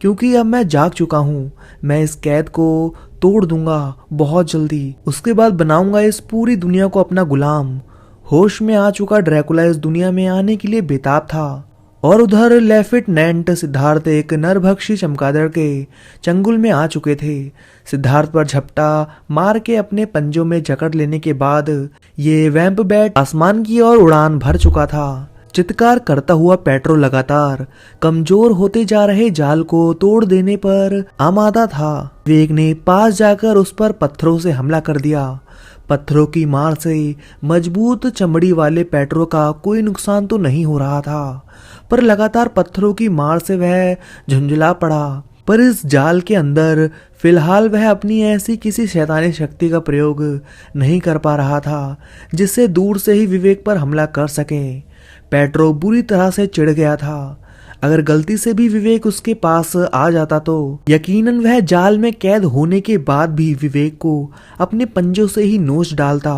क्योंकि अब मैं जाग चुका हूँ। मैं इस कैद को तोड़ दूंगा बहुत जल्दी। उसके बाद बनाऊंगा इस पूरी दुनिया को अपना गुलाम। होश में आ चुका ड्रैकुला इस दुनिया में आने के लिए बेताब था, और उधर लेफ्टिनेंट सिद्धार्थ एक नरभक्षी चमगादड़ के चंगुल में आ चुके थे। सिद्धार्थ पर झपटा मार के अपने पंजों में जकड़ लेने के बाद ये वैम्प बैट आसमान की ओर उड़ान भर चुका था। चित्कार करता हुआ पेट्रो लगातार कमजोर होते जा रहे जाल को तोड़ देने पर आमादा था। विवेक ने पास जाकर उस पर पत्थरों से हमला कर दिया। पत्थरों की मार से मजबूत चमड़ी वाले पेट्रो का कोई नुकसान तो नहीं हो रहा था, पर लगातार पत्थरों की मार से वह झुंझला पड़ा। पर इस जाल के अंदर फिलहाल वह अपनी ऐसी किसी शैतानी शक्ति का प्रयोग नहीं कर पा रहा था जिससे दूर से ही विवेक पर हमला कर सके। पेट्रो बुरी तरह से चिढ़ गया था। अगर गलती से भी विवेक उसके पास आ जाता तो यकीनन वह जाल में कैद होने के बाद भी विवेक को अपने पंजों से ही नोच डालता।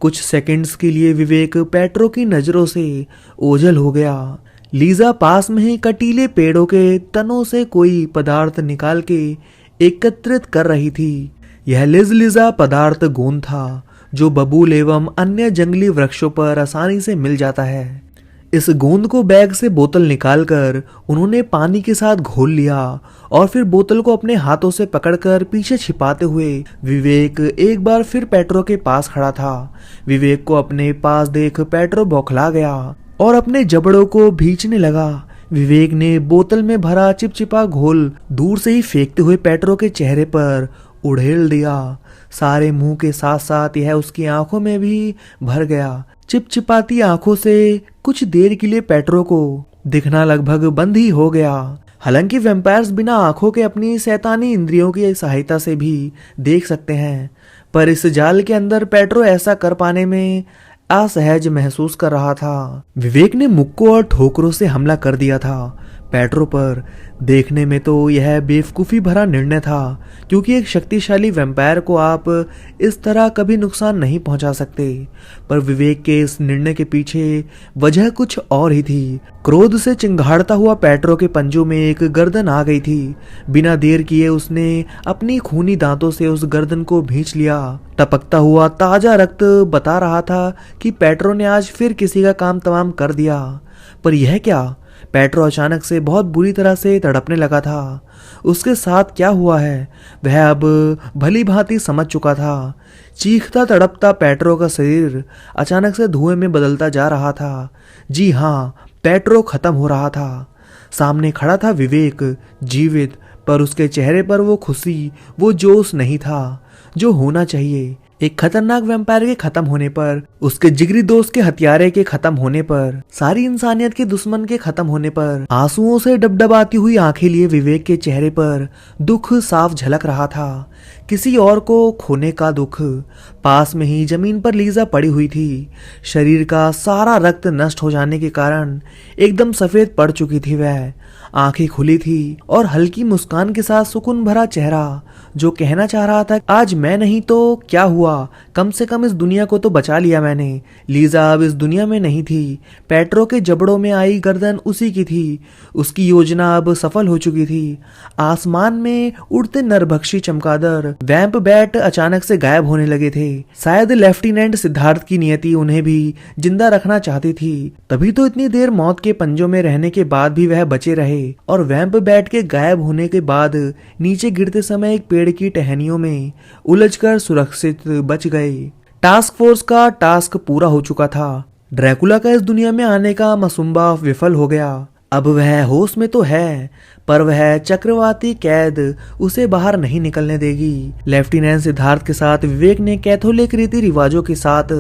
कुछ सेकंड्स के लिए विवेक पेट्रो की नजरों से ओझल हो गया। लीजा पास में ही कटीले पेड़ों के तनों से कोई पदार्थ निकाल के एकत्रित कर रही थी। यह लिजा पदार्थ गोंद था जो बबूल एवं अन्य जंगली वृक्षों पर आसानी से मिल जाता है। इस गोंद को बैग से बोतल निकालकर उन्होंने पानी के साथ घोल लिया, और फिर बोतल को अपने हाथों से पकड़कर पीछे छिपाते हुए विवेक एक बार फिर पेट्रो के पास खड़ा था। विवेक को अपने पास देख पेट्रो बौखला गया और अपने जबड़ों को भींचने लगा। विवेक ने बोतल में भरा चिपचिपा घोल दूर से ही फेंकते हुए पेट्रो के चेहरे पर उड़ेल दिया। सारे मुंह के साथ साथ यह उसकी आंखों में भी भर गया। चिपचिपाती आंखों से कुछ देर के लिए पेट्रो को दिखना लगभग बंद ही हो गया। हालांकि वैम्पायर्स बिना आंखों के अपनी शैतानी इंद्रियों की सहायता से भी देख सकते हैं, पर इस जाल के अंदर पेट्रो ऐसा कर पाने में असहज महसूस कर रहा था। विवेक ने मुक्कों और ठोकरों से हमला कर दिया था पेट्रो पर। देखने में तो यह बेवकूफ़ी भरा निर्णय था, क्योंकि एक शक्तिशाली वैम्पायर को आप इस तरह कभी नुकसान नहीं पहुंचा सकते, पर विवेक के इस निर्णय के पीछे वजह कुछ और ही थी। क्रोध से चिंगाड़ता हुआ पेट्रो के पंजों में एक गर्दन आ गई थी। बिना देर किए उसने अपनी खूनी दांतों से उस गर्दन को भींच लिया। टपकता हुआ ताजा रक्त बता रहा था कि पेट्रो ने आज फिर किसी का काम तमाम कर दिया। पर यह क्या? पेट्रो अचानक से बहुत बुरी तरह से तड़पने लगा था। उसके साथ क्या हुआ है वह अब भली भांति समझ चुका था। चीखता तड़पता पेट्रो का शरीर अचानक से धुएं में बदलता जा रहा था। जी हाँ, पेट्रो खत्म हो रहा था। सामने खड़ा था विवेक, जीवित, पर उसके चेहरे पर वो खुशी, वो जोश नहीं था जो होना चाहिए। एक खतरनाक वैम्पायर के खत्म होने पर, उसके जिगरी दोस्त के हत्यारे के खत्म होने पर, सारी इंसानियत के दुश्मन के खत्म होने पर, आंसुओं से डबडबाती हुई आंखें लिए विवेक के चेहरे पर दुख साफ झलक रहा था। किसी और को खोने का दुख। पास में ही जमीन पर लीजा पड़ी हुई थी। शरीर का सारा रक्त नष्ट हो जाने के कारण एकदम सफेद पड़ चुकी थी वह। आंखें खुली थी और हल्की मुस्कान के साथ सुकून भरा चेहरा, जो कहना चाह रहा था आज मैं नहीं तो क्या हुआ, कम से कम इस दुनिया को तो बचा लिया मैंने। लीजा अब इस दुनिया में नहीं थी। पेट्रो के जबड़ों में आई गर्दन उसी की थी। उसकी योजना अब सफल हो चुकी थी। आसमान में उड़ते नरभक्षी चमगादड़ वैम्प बैट अचानक से गायब होने लगे थे। शायद लेफ्टिनेंट सिद्धार्थ की नियति उन्हें भी जिंदा रखना चाहती थी, तभी तो इतनी देर मौत के पंजों में रहने के बाद भी वह बचे रहे और वैम्प बैट के गायब होने के बाद नीचे गिरते समय एक पेड़ की टहनियों में उलझकर सुरक्षित बच गए। टास्क फोर्स का टास्क पूरा हो चुका था। ड्रैकुला का इस दुनिया में आने का मसुम्बा विफल हो गया। अब वह होश में तो है, पर वह चक्रवाती कैद उसे बाहर नहीं निकलने देगी। लेफ्टिनेंट सिद्धार्थ के साथ विवेक ने कैथोलिक रीति रिवाजों के साथ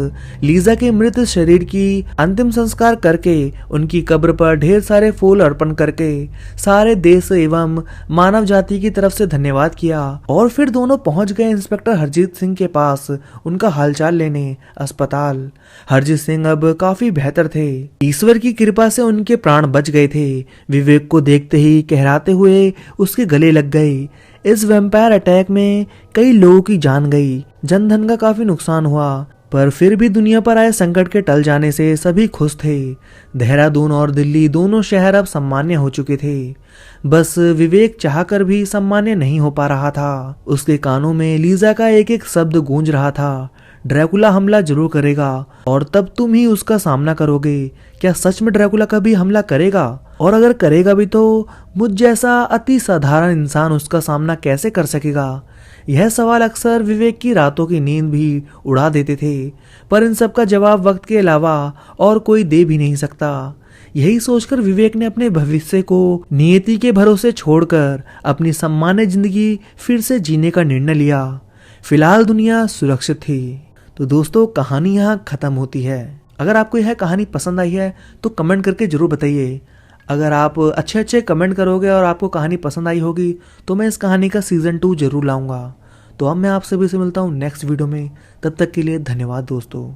लीजा के मृत शरीर की अंतिम संस्कार करके उनकी कब्र पर ढेर सारे फूल अर्पण करके सारे देश एवं मानव जाति की तरफ से धन्यवाद किया और फिर दोनों पहुंच गए इंस्पेक्टर हरजीत सिंह के पास उनका हालचाल लेने अस्पताल। हरजीत सिंह अब काफी बेहतर थे। ईश्वर की कृपा से उनके प्राण बच गए थे। विवेक को देखते ही कहराते हुए उसके गले लग गए। इस वैम्पायर अटैक में कई लोगों की जान गई, जनधन का काफी नुकसान हुआ, पर फिर भी दुनिया पर आए संकट के टल जाने से सभी खुश थे। देहरादून और दिल्ली दोनों शहर अब सामान्य हो चुके थे। बस विवेक चाहकर भी सामान्य नहीं हो पा रहा था। उसके कानों में लीजा का एक एक शब्द गूंज रहा था, ड्रैकुला हमला जरूर करेगा और तब तुम ही उसका सामना करोगे। क्या सच में ड्रैकुला कभी हमला करेगा? और अगर करेगा भी तो मुझ जैसा अति साधारण इंसान उसका सामना कैसे कर सकेगा? यह सवाल अक्सर विवेक की रातों की नींद भी उड़ा देते थे, पर इन सब का जवाब वक्त के अलावा और कोई दे भी नहीं सकता। यही सोचकर विवेक ने अपने भविष्य को नियति के भरोसे छोड़कर अपनी सम्मान्य जिंदगी फिर से जीने का निर्णय लिया। फिलहाल दुनिया सुरक्षित थी। तो दोस्तों, कहानी यहाँ खत्म होती है। अगर आपको यह कहानी पसंद आई है तो कमेंट करके जरूर बताइए। अगर आप अच्छे अच्छे कमेंट करोगे और आपको कहानी पसंद आई होगी तो मैं इस कहानी का सीजन 2 जरूर लाऊंगा। तो अब मैं आप सभी से मिलता हूँ नेक्स्ट वीडियो में। तब तक के लिए धन्यवाद दोस्तों।